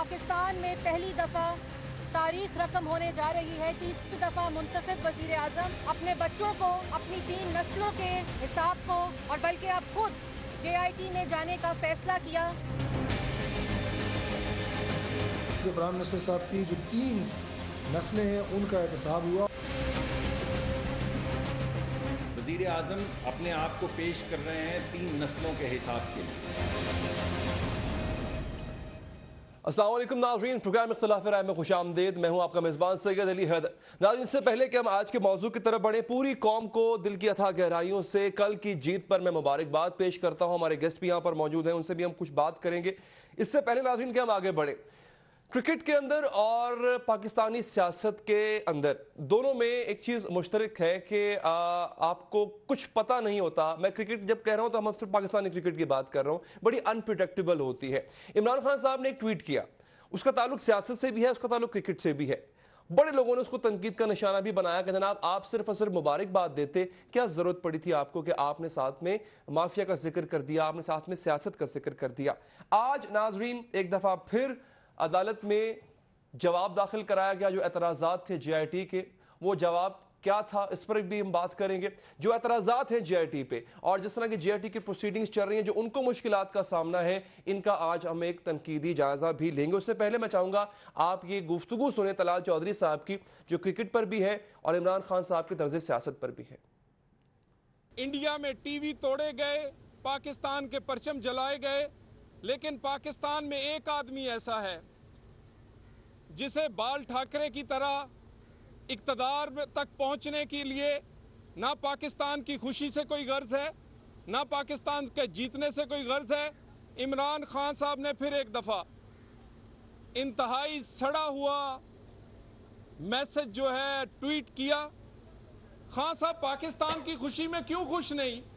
پاکستان میں پہلی دفعہ تاریخ رقم ہونے جا رہی ہے 30 دفعہ منتخب وزیر اعظم اپنے بچوں کو اپنی 3 نسلوں کے حساب کو اور بلکہ اب خود JIT میں جانے کا فیصلہ کیا. پرائم منسٹر صاحب کی جو 3 نسلیں ہیں ان کا احتساب ہوا. وزیر اعظم اپنے آپ کو پیش کر رہے ہیں 3 نسلوں کے حساب کے لیے. السلام علیکم ناظرین، پروگرام اختلاف رائے میں خوش آمدید. میں ہوں آپ کا میزبان سید علی حیدر. ناظرین، اس سے پہلے کہ ہم آج کے موضوع کی طرف بڑھیں، پوری قوم کو دل کی اتھاہ گہرائیوں سے کل کی جیت پر میں مبارکباد پیش کرتا ہوں. ہمارے گیسٹ بھی یہاں پر موجود ہیں، ان سے بھی ہم کچھ بات کریں گے. اس سے پہلے ناظرین کہ ہم آگے بڑھیں، کرکٹ کے اندر اور پاکستانی سیاست کے اندر دونوں میں ایک چیز مشترک ہے کہ آپ کو کچھ پتہ نہیں ہوتا. میں کرکٹ جب کہہ رہا ہوں تو ہم صرف پاکستانی کرکٹ کی بات کر رہا ہوں، بڑی انپریڈکٹیبل ہوتی ہے. عمران خان صاحب نے ایک ٹویٹ کیا، اس کا تعلق سیاست سے بھی ہے، اس کا تعلق کرکٹ سے بھی ہے. بڑے لوگوں نے اس کو تنقید کا نشانہ بھی بنایا کہ جناب آپ صرف اور صرف مبارکباد دیتے، کیا ضرورت پڑی تھی آپ کو کہ آپ نے ساتھ میں مافیا کا ذکر کر دیا، آپ نے ساتھ میں سیاست کا ذکر کر دیا. آج ناظرین ایک دفعہ پھر عدالت میں جواب داخل کرایا گیا. جو اعتراضات تھے JIT کے، وہ جواب کیا تھا اس پر بھی ہم بات کریں گے. جو اعتراضات ہیں JIT پہ اور جس طرح کی JIT کی پروسیڈنگز چل رہی ہیں، جو ان کو مشکلات کا سامنا ہے، ان کا آج ہم ایک تنقیدی جائزہ بھی لیں گے. اس سے پہلے میں چاہوں گا آپ یہ گفتگو سنیں طلال چودھری صاحب کی، جو کرکٹ پر بھی ہے اور عمران خان صاحب کے طرز سیاست پر بھی ہے. انڈیا میں ٹی وی توڑے گئے، پاکستان کے پرچم جلائے گئے، لیکن پاکستان میں ایک آدمی ایسا ہے جسے بال ٹھاکرے کی طرح اقتدار تک پہنچنے کے لیے نہ پاکستان کی خوشی سے کوئی غرض ہے، نہ پاکستان کے جیتنے سے کوئی غرض ہے. عمران خان صاحب نے پھر ایک دفعہ انتہائی سڑا ہوا میسج جو ہے ٹویٹ کیا. خان صاحب پاکستان کی خوشی میں کیوں خوش نہیں؟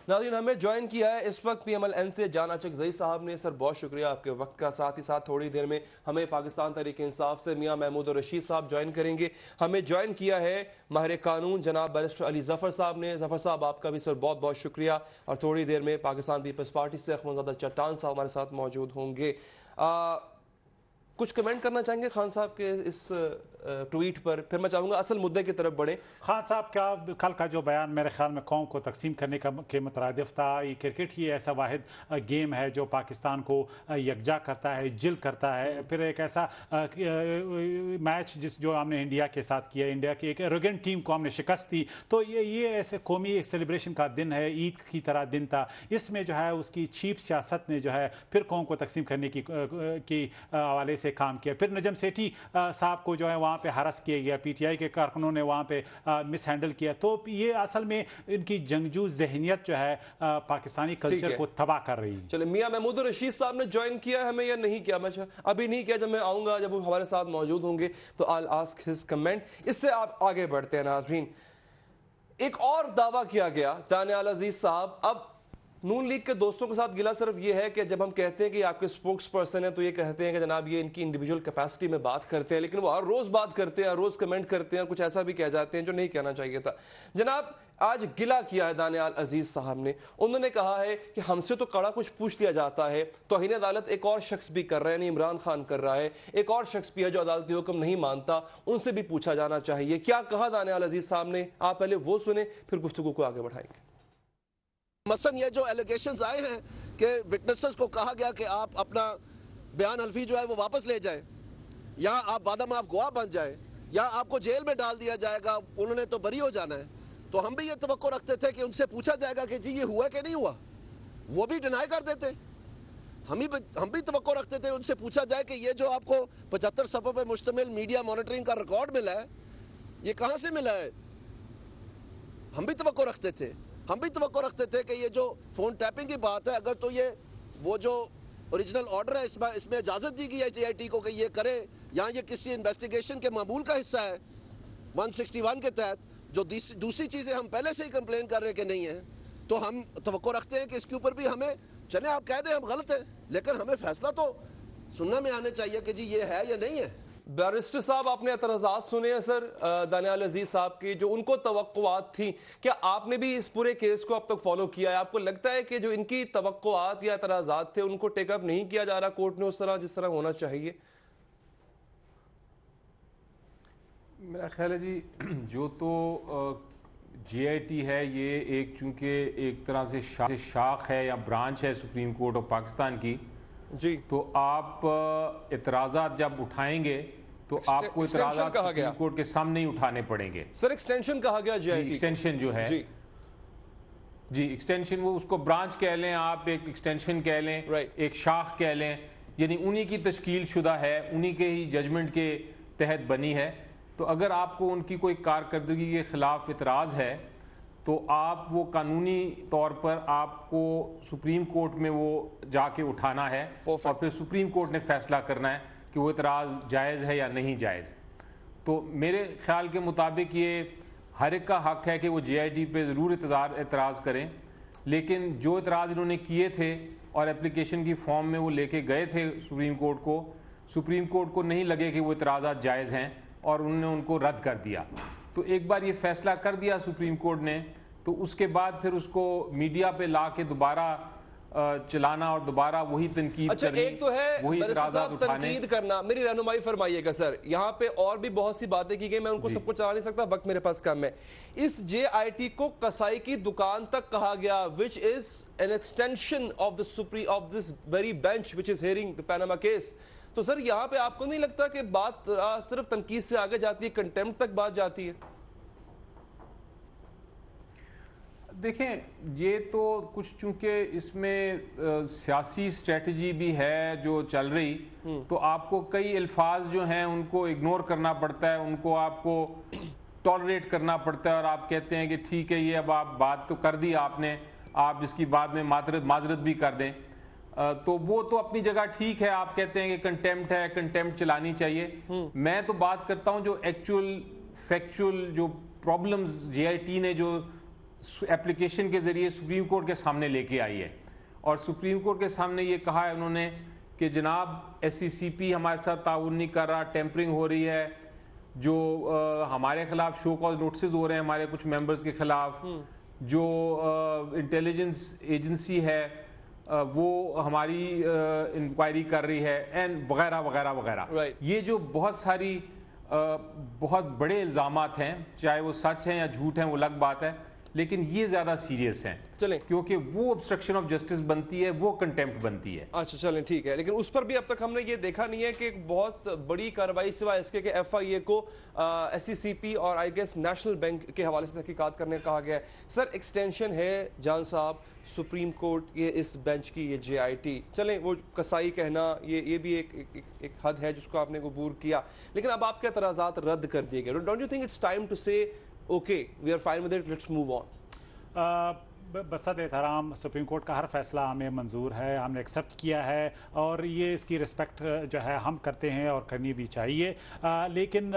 ناظرین، ہمیں جوائن کیا ہے اس وقت PMLN سے جان اچکزئی صاحب نے. سر بہت شکریہ آپ کے وقت کا. ساتھ ہی ساتھ تھوڑی دیر میں ہمیں پاکستان تحریک انصاف سے میاں محمود الرشید صاحب جوائن کریں گے. ہمیں جوائن کیا ہے ماہر قانون جناب بیرسٹر علی ظفر صاحب نے. ظفر صاحب آپ کا بھی سر بہت بہت شکریہ. اور تھوڑی دیر میں پاکستان پیپلز پارٹی سے اخوان زادہ چٹان صاحب ہمارے ساتھ موجود ہوں گے. کچھ کمنٹ کرنا چاہیں گے خان صاحب کے اس ٹویٹ پر؟ پھر میں چاہوں گا اصل مدعے کی طرف بڑھیں. خان صاحب کا کل کا جو بیان میرے خیال میں قوم کو تقسیم کرنے کے مترادف تھا. یہ کرکٹ ہی ایسا واحد گیم ہے جو پاکستان کو یکجا کرتا ہے، جل کرتا ہے. پھر ایک ایسا میچ جو ہم نے انڈیا کے ساتھ کیا، انڈیا کی ایک ایروگنٹ ٹیم کو ہم نے شکست دی. تو یہ ایسے قومی ایک سیلیبریشن کا دن ہے، عید کی طرح دن تھا. اس میں جو ہے اس کی چیپ سیاست نے جو ہے پھر قوم کو تقسیم کرنے کی حوالے سے کام کیا. پھر نجم سیٹھی صاحب کو جو ہے وہاں پہ ہرس کیا گیا، PTI کے کارکنوں نے وہاں پہ مس ہینڈل کیا. تو یہ اصل میں ان کی جنگجو ذہنیت جو ہے پاکستانی کلچر کو تباہ کر رہی ہے. چلے میاں محمود الرشید صاحب نے جوائن کیا ہے ہمیں یا نہیں کیا؟ میں ابھی نہیں کیا. جب میں آؤں گا، جب وہ ہمارے ساتھ موجود ہوں گے تو I'll ask his comment. اس سے آپ آگے بڑھتے ہیں ناظرین. ایک اور دعویٰ کیا گیا دانیال عزیز صاحب. اب نون لیگ کے دوستوں کے ساتھ گلا صرف یہ ہے کہ جب ہم کہتے ہیں کہ آپ کے سپوکس پرسن ہیں تو یہ کہتے ہیں کہ جناب یہ ان کی انڈیویجول کیپیسٹی میں بات کرتے ہیں، لیکن وہ ہر روز بات کرتے ہیں، ہر روز کمنٹ کرتے ہیں، کچھ ایسا بھی کہہ جاتے ہیں جو نہیں کہنا چاہیے تھا. جناب آج گلا کیا ہے دانیال عزیز صاحب نے. انہوں نے کہا ہے کہ ہم سے تو کڑا کچھ پوچھ لیا جاتا ہے. توہین عدالت ایک اور شخص بھی کر رہا ہے، یعنی عمران خان کر رہا ہے. ایک اور شخص بھی ہے جو عدالتی حکم نہیں مانتا، ان سے بھی پوچھا جانا چاہیے. کیا کہا دانیال عزیز صاحب نے؟ آپ پہلے وہ سنیں پھر گفتگو کو آگے بڑھائیں گے. مثلا یہ جو ایلیگیشنز آئے ہیں کہ وٹنسز کو کہا گیا کہ آپ اپنا بیان حلفی جو ہے وہ واپس لے جائیں، یا آپ بعد میں آپ گواہ بن جائیں، یا آپ کو جیل میں ڈال دیا جائے گا، انہوں نے تو بری ہو جانا ہے. تو ہم بھی یہ توقع رکھتے تھے کہ ان سے پوچھا جائے گا کہ جی یہ ہوا کہ نہیں ہوا. وہ بھی ڈینائی کر دیتے. ہم بھی توقع رکھتے تھے ان سے پوچھا جائے کہ یہ جو آپ کو 75 صفحوں پہ مشتمل میڈیا مانیٹرنگ کا ریکارڈ ملا ہے، یہ کہاں سے ملا ہے. ہم بھی توقع رکھتے تھے. ہم بھی توقع رکھتے تھے کہ یہ جو فون ٹیپنگ کی بات ہے، اگر تو یہ وہ جو اوریجنل آرڈر ہے اس میں اجازت دی گئی ہے JIT کو کہ یہ کرے، یا یہ کسی انویسٹیگیشن کے معمول کا حصہ ہے 161 کے تحت، جو دوسری چیزیں ہم پہلے سے ہی کمپلین کر رہے کہ نہیں ہیں. تو ہم توقع رکھتے ہیں کہ اس کے اوپر بھی ہمیں چلیں آپ کہہ دیں ہم غلط ہیں، لیکن ہمیں فیصلہ تو سننا میں آنے چاہیے کہ جی یہ ہے یا نہیں ہے. बैरिस्टर साहब, आपने एतराज़ात सुने हैं सर दानियाल अजीज साहब की, जो उनको तवक्कुआत थी, क्या आपने भी इस पूरे केस को अब तक फॉलो किया है? आपको लगता है कि जो इनकी तवक्कुआत या एतराज़ात थे उनको टेकअप नहीं किया जा रहा कोर्ट ने उस तरह जिस तरह होना चाहिए? मेरा ख्याल है जी, जो तो JIT है ये एक चूँकि एक तरह से शाख है या ब्रांच है सुप्रीम कोर्ट ऑफ पाकिस्तान की जी, तो आप इतराज़ात जब उठाएंगे तो आपको इतराज़ात सुप्रीम कोर्ट के सामने ही उठाने पड़ेंगे। सर एक्सटेंशन कहा गया JIT, एक्सटेंशन जो है जी एक्सटेंशन, वो उसको ब्रांच कह लें आप, एक एक्सटेंशन कह लें, एक शाख कह लें, यानी उन्हीं की तश्कील शुदा है, उन्हीं के ही जजमेंट के तहत बनी है। तो अगर आपको उनकी कोई कारकर्दगी के खिलाफ इतराज़ है तो आप वो कानूनी तौर पर आपको सुप्रीम कोर्ट में वो जाके उठाना है और फिर सुप्रीम कोर्ट ने फैसला करना है कि वो इतराज़ जायज़ है या नहीं जायज़। तो मेरे ख्याल के मुताबिक ये हर एक का हक है कि वो JIT पे ज़रूर इतराज़ करें, लेकिन जो इतराज़ इन्होंने किए थे और एप्लीकेशन की फॉर्म में वो लेके गए थे सुप्रीम कोर्ट को नहीं लगे कि वो इतराज़ात जायज़ हैं और उन्होंने उनको रद्द कर दिया। तो एक बार ये फैसला कर दिया सुप्रीम कोर्ट ने, तो उसके बाद फिर उसको मीडिया पे ला के दोबारा चलाना और दोबारा वही तनकीद करनी, एक तो है वही तनकीद करना। मेरी रहनुमाई फरमाइएगा सर, यहाँ पे और भी बहुत सी बातें की गई, मैं उनको सबको चला नहीं सकता, वक्त मेरे पास कम है। इस JIT को कसाई की दुकान तक कहा गया, which is an extension of this very bench which is hearing the Panama case. तो सर यहाँ पे आपको नहीं लगता कि बात सिर्फ तनकीद से आगे जाती है, कंटेम्प्ट तक बात जाती है? देखें, ये तो कुछ चूंकि इसमें सियासी स्ट्रेटजी भी है जो चल रही, तो आपको कई अल्फाज जो हैं उनको इग्नोर करना पड़ता है, उनको आपको टॉलरेट करना पड़ता है और आप कहते हैं कि ठीक है, ये अब आप बात तो कर दी आपने, आप इसकी बाद में माजरत भी कर दें। तो वो तो अपनी जगह ठीक है, आप कहते हैं कि कंटेम्प्ट है, कंटेम्प्ट चलानी चाहिए। मैं तो बात करता हूं जो एक्चुअल फैक्चुअल जो प्रॉब्लम्स JIT ने जो एप्लीकेशन के जरिए सुप्रीम कोर्ट के सामने लेके आई है, और सुप्रीम कोर्ट के सामने ये कहा है उन्होंने कि जनाब SCCP हमारे साथ ताउन नहीं कर रहा, टेम्परिंग हो रही है, जो हमारे खिलाफ शो कॉज नोटिस हो रहे हैं हमारे कुछ मेंबर्स के खिलाफ, जो इंटेलिजेंस एजेंसी है वो हमारी इंक्वायरी कर रही है, एंड वगैरह वगैरह वगैरह। ये जो बहुत सारी बहुत बड़े इल्ज़ामात हैं, चाहे वो सच हैं या झूठ हैं वो अलग बात है, लेकिन ये ज़्यादा सीरियस हैं, चलें, क्योंकि वो ऑब्स्ट्रक्शन ऑफ जस्टिस बनती है, वो कंटेम्प्ट बनती है। अच्छा चलें ठीक है, लेकिन उस पर भी अब तक हमने ये देखा नहीं है कि एक बहुत बड़ी कार्रवाई सिवाय इसके कि FIA को SCCP और आई गेस नेशनल बैंक के हवाले से तहकीकात करने कहा गया है। सर एक्सटेंशन है जान साहब सुप्रीम कोर्ट ये इस बेंच की, ये JIT, चलें वो कसाई कहना ये भी एक हद है जिसको आपने कबूल किया, लेकिन अब आपके एतराज़ात रद्द कर दिए गए। Don't you think it's time to say okay we are fine with it, let's move on? बसत एहतराम सुप्रीम कोर्ट का हर फैसला हमें मंजूर है, हमने एक्सेप्ट किया है और ये इसकी रिस्पेक्ट जो है हम करते हैं और करनी भी चाहिए। लेकिन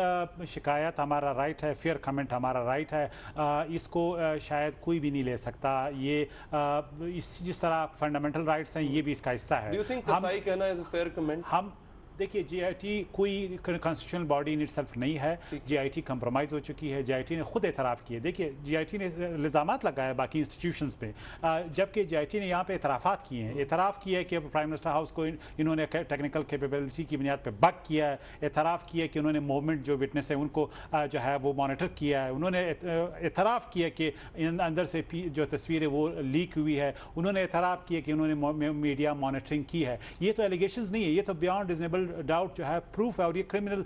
शिकायत हमारा राइट है, फेयर कमेंट हमारा राइट है, इसको शायद कोई भी नहीं ले सकता। ये जिस तरह फंडामेंटल राइट्स हैं ये भी इसका हिस्सा है। Do you think कसाई कहना is a fair comment? हम देखिए JIT कोई कॉन्स्टिट्यूशनल बॉडी इन इटसेल्फ नहीं है, JIT कंप्रोमाइज़ हो चुकी है, JIT ने खुद एतराफ़ किए। देखिए JIT ने इल्ज़ामात लगाए बाकी इंस्टीट्यूशंस पे, जबकि JIT ने यहाँ पे एतराफ़ात किए हैं। एतराफ़ किया है कि प्राइम मिनिस्टर हाउस को इन्होंने टेक्निकल कैपेबिलिटी की बुनियाद पे बग किया है, एतराफ़ किया है कि उन्होंने मूवमेंट जो विटनेस है उनको जो है वो मॉनिटर किया है, उन्होंने एतराफ़ किया कि अंदर से जो तस्वीरें वो लीक हुई है, उन्होंने एतराफ़ किया कि उन्होंने मीडिया मॉनिटरिंग की है। ये तो एलिगेशंस नहीं है, ये तो बियॉन्ड रिजनेबल डाउट जो है प्रूफ है, और ये क्रिमिनल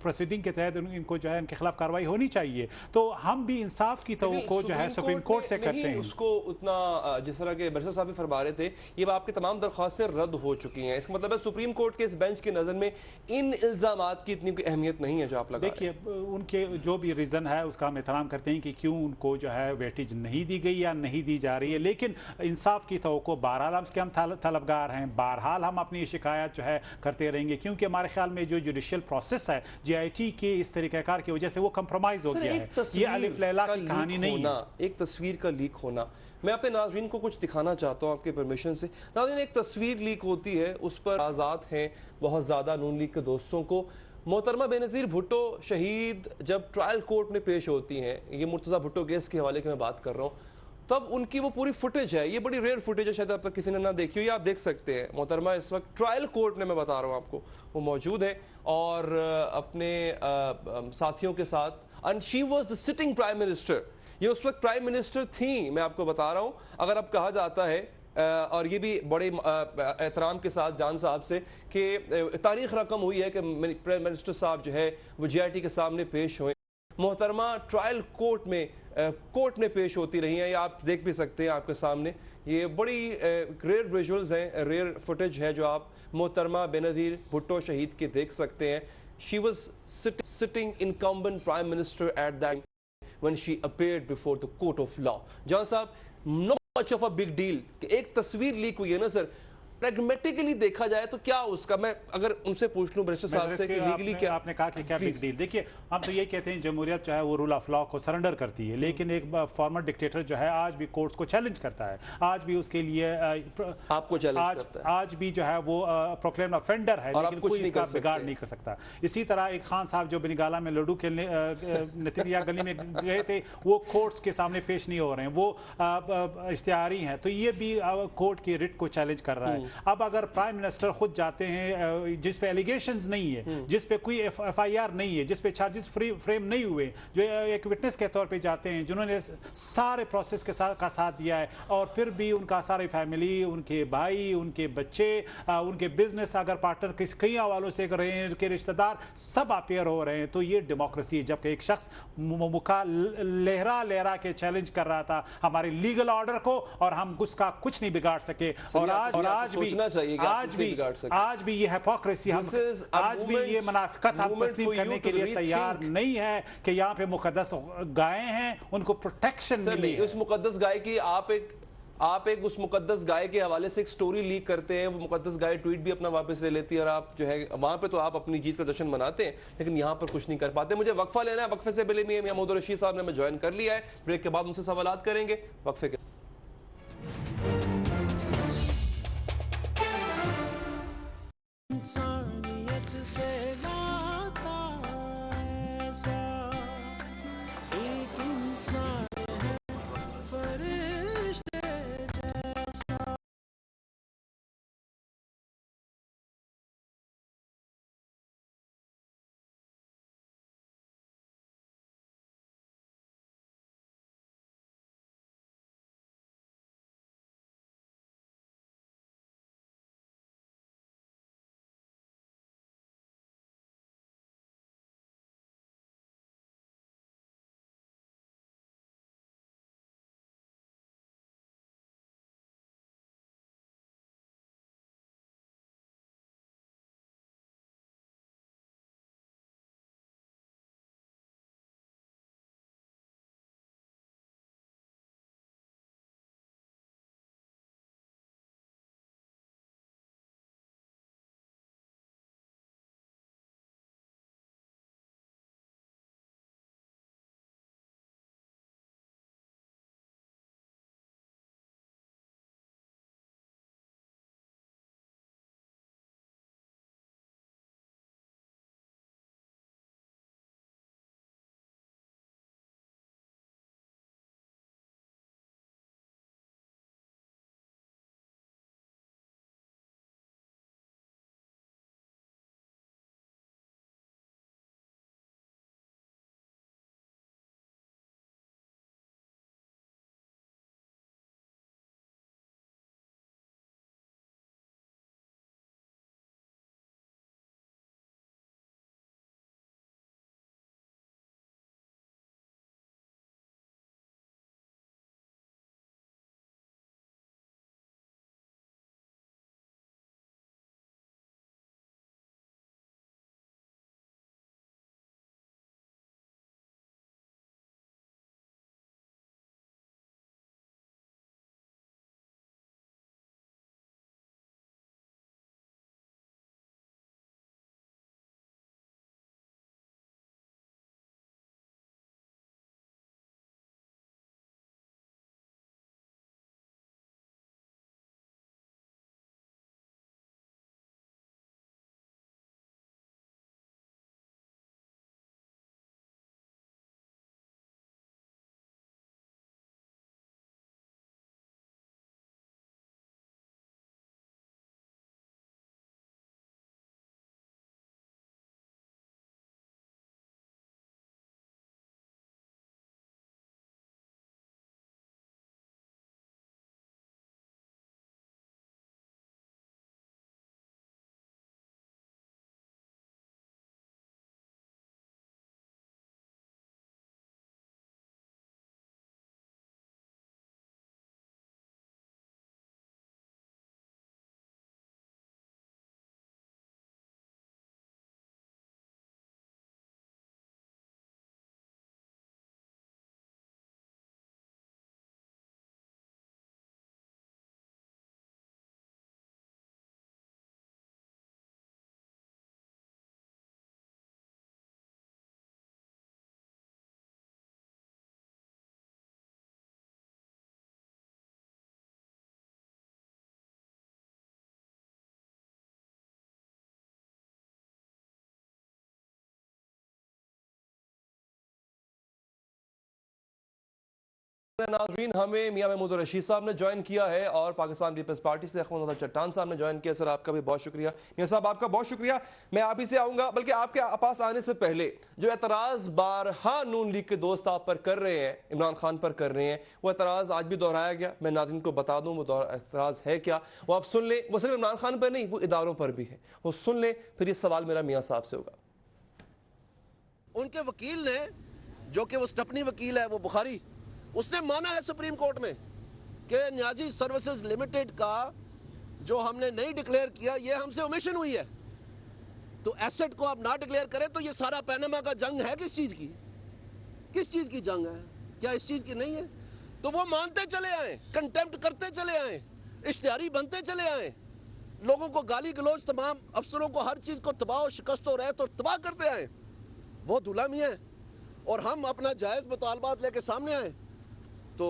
प्रोसीडिंग के तहत इनको जो है इनके खिलाफ कार्रवाई होनी चाहिए। तो हम भी इंसाफ की तवक्को जो है सुप्रीम कोर्ट से करते हैं। उसको उतना जिस तरह के बैरिस्टर साहब भी फरमा रहे थे, ये आपकी तमाम दरख्वास्तें रद्द हो चुकी हैं, इसका मतलब है सुप्रीम कोर्ट के इस बेंच की नज़र में इन इल्ज़ामात की इतनी अहमियत नहीं है जो आप लगा। देखिए उनके जो भी रीज़न है उसका हम एहतराम करते हैं कि क्यों उनको जो है वेटेज नहीं दी गई या नहीं दी जा रही है, लेकिन इंसाफ की तवक्को बहरहाल हम तलबगार हैं, बहरहाल हम अपनी शिकायत जो है करते रहेंगे, क्योंकि हमारे ख्याल में जो जुडिशियल प्रोसेस है JIT के इस तरीक़ाकार की वजह से वो कंप्रोमाइज हो गया है। ये अलिफ लैला की कहानी नहीं है। एक तस्वीर का लीक होना, मैं अपने नाज़रीन को कुछ दिखाना चाहता हूँ आपके परमिशन से। नाज़रीन एक तस्वीर लीक होती है, उस पर आज़ाद हैं बहुत ज़्यादा नून लीग के दोस्तों को, محترمہ بینظیر بھٹو شہید جب ٹرائل کورٹ میں پیش ہوتی ہیں, یہ مرتضیٰ بھٹو کیس کے حوالے کے میں بات کر رہا ہوں, تب ان کی وہ پوری فوٹیج ہے, یہ بڑی ریئر فوٹیج ہے, شاید اب تک کسی نے نہ دیکھی ہو, یہ آپ دیکھ سکتے ہیں. محترمہ اس وقت ٹرائل کورٹ میں بتا رہا ہوں آپ کو, وہ موجود ہے اور اپنے ساتھیوں کے ساتھ, and she was the sitting prime minister. یہ اس وقت پرائم منسٹر تھیں, میں آپ کو بتا رہا ہوں. اگر اب کہا جاتا ہے اور یہ بھی بڑے احترام کے ساتھ جان صاحب سے کہ تاریخ رقم ہوئی ہے کہ پرائم منسٹر صاحب جو ہے وہ جی آئی ٹی کے سامنے پیش ہوئے, محترمہ ٹرائل کورٹ میں پیش ہوتی رہی ہیں. یہ آپ دیکھ بھی سکتے ہیں آپ کے سامنے, یہ بڑی ریئر ویژولز ہیں, ریئر فوٹیج ہے جو آپ محترمہ بینظیر بھٹو شہید کے دیکھ سکتے ہیں. She was sitting incumbent prime minister at that when she appeared before the court of law. جان صاحب, not much of a big deal کہ ایک تصویر لیک ہوئی ہے نا سر, پریگمیٹیکلی دیکھا جائے تو کیا اس کا, میں اگر ان سے پوچھ لوں برسٹر صاحب سے کہ لیگلی کیا آپ نے کہا کہ کیا بگ ڈیل. دیکھیے ہم تو یہ کہتے ہیں جمہوریت جو ہے وہ رول آف لا کو سرنڈر کرتی ہے, لیکن ایک فارمر ڈکٹیٹر جو ہے آج بھی کورٹس کو چیلنج کرتا ہے, آج بھی اس کے لیے آپ کو چیلنج کرتا ہے, آج بھی جو ہے وہ پروکلیم افینڈر ہے, لیکن کوئی اس کا بگاڑ نہیں کر سکتا. اسی طرح ایک خان صاحب جو بنگالہ میں لڈو کھیلنے نتیریا گلی میں گئے تھے, وہ کورٹس کے سامنے پیش نہیں ہو رہے ہیں, وہ اشتہاری ہیں, تو یہ بھی کورٹ کی رٹ کو چیلنج کر رہا ہے. اب اگر پرائم منسٹر خود جاتے ہیں جس پہ ایلیگیشنز نہیں ہے, جس پہ کوئی ایف آئی آر نہیں ہے, جس پہ چارجز فریم نہیں ہوئے, جو ایک وٹنس کے طور پہ جاتے ہیں, جنہوں نے سارے پروسیس کا ساتھ دیا ہے, اور پھر بھی ان کا ساری فیملی, ان کے بھائی, ان کے بچے, ان کے بزنس اگر پارٹنر کئی حوالوں سے کر رہے ہیں, ان کے رشتہ دار سب اپیئر ہو رہے ہیں, تو یہ ڈیموکریسی ہے. جبکہ ایک شخص مکھا لہرا کے چیلنج کر رہا تھا ہمارے لیگل آرڈر کو, اور ہم اس کا کچھ نہیں بگاڑ سکے. اور آج بھی یہ ہیپوکریسی, آج بھی یہ منافقت ہم تسلیم کرنے کے لیے تیار نہیں ہے کہ یہاں پہ مقدس گائے ہیں, ان کو پروٹیکشن ملی ہے. اس مقدس گائے کی آپ ایک اس مقدس گائے کے حوالے سے ایک سٹوری لیک کرتے ہیں, وہ مقدس گائے ٹویٹ بھی اپنا واپس لے لیتی ہے, اور آپ جو ہے وہاں پہ تو آپ اپنی جیت کا جشن مناتے ہیں, لیکن یہاں پر کچھ نہیں کر پاتے. مجھے وقفہ لینا ہے, وقفے سے پہلے میاں محمود رشید صاحب نے ہمیں جوائن کر لیا ہے, بریک کے بعد ان سے سوالات کریں گے. وقفے کے انسانیت سے لاتا ایسا ایک انسان नाज़रीन, हमें मियां महमूद रशीद साहब ने ज्वाइन किया है और पाकिस्तान पीपल्स पार्टी से अखमद चट्टान साहब ने ज्वाइन किया। सर आपका भी बहुत शुक्रिया। मियां साहब आपका बहुत शुक्रिया। मैं आप ही से आऊंगा, बल्कि आपके पास आने से पहले जो एतराज़ बारहा नून लीग के दोस्त आप पर कर रहे हैं, इमरान खान पर कर रहे हैं, वो एतराज़ आज भी दोहराया गया। मैं नाज़रीन को बता दूं वो एतराज़ है क्या, वो आप सुन लें। वो सिर्फ इमरान खान पर नहीं, वो इदारों पर भी है, वो सुन लें। फिर ये सवाल मेरा मियां साहब से होगा। उनके वकील ने, जो कि वो स्टपनी वकील है, वो बुखारी, उसने माना है सुप्रीम कोर्ट में कि न्याजी सर्विसेज लिमिटेड का जो हमने नहीं डिक्लेयर किया, ये हमसे ओमिशन हुई है। तो एसेट को आप ना डिक्लेयर करें तो ये सारा पैनामा का जंग है किस चीज़ की? किस चीज़ की जंग है? क्या इस चीज़ की नहीं है? तो वो मानते चले आए, कंटेम्प्ट करते चले आए, इश्तिहारी बनते चले आए, लोगों को गाली गलौज, तमाम अफसरों को हर चीज़ को तबाह शिकस्त हो रहे तो तबाह करते आए। वो गुलामी है। और हम अपना जायज़ मुतालबात लेके सामने आए तो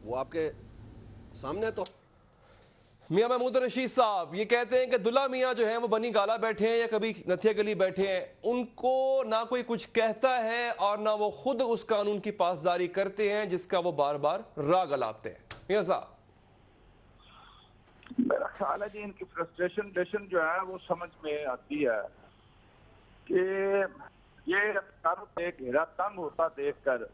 वो आपके सामने। तो मियां महमूद रशीद साहब ये कहते हैं कि दुल्ला मियां जो हैं वो बनी गाला बैठे हैं या कभी नथिया गली बैठे हैं, उनको ना कोई कुछ कहता है और ना वो खुद उस कानून की पासदारी करते हैं जिसका वो बार बार राग अलापते हैं। मियां साहब, मेरा ख्याल है जी इनकी फ्रस्ट्रेशन जो है वो समझ में आती है कि ये एक घेरा तंग होता देखकर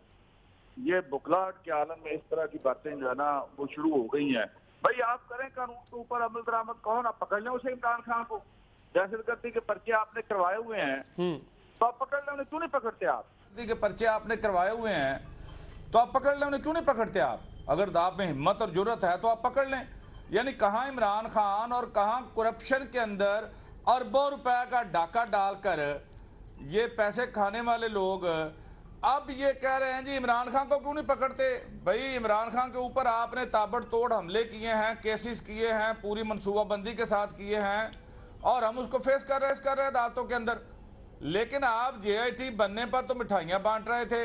ये बुखलाहट के आलम में इस तरह की बातें जो है ना वो शुरू हो गई हैं। भाई आप करें कानून के ऊपर अमल दरामद, कौन आप पकड़ लें उसे, इमरान खान को दहशतगर्दी के पर्चे आपने करवाए हुए हैं तो आप पकड़ लें, उन्हें क्यों नहीं पकड़ते? आप के पर्चे आपने करवाए हुए हैं तो आप पकड़ लें, उन्हें क्यों नहीं पकड़ते? आप अगर आप में हिम्मत और जुर्रत है तो आप पकड़ लें। यानी कहाँ इमरान खान और कहाँ करप्शन के अंदर अरबों रुपए का डाका डालकर ये पैसे खाने वाले लोग अब ये कह रहे हैं जी इमरान खान को क्यों नहीं पकड़ते? भाई इमरान खान के ऊपर आपने ताबड़तोड़ हमले किए हैं, केसेस किए हैं, पूरी मनसूबाबंदी के साथ किए हैं और हम उसको फेस कर रहे हैं अदालतों के अंदर। लेकिन आप JIT बनने पर तो मिठाइयां बांट रहे थे।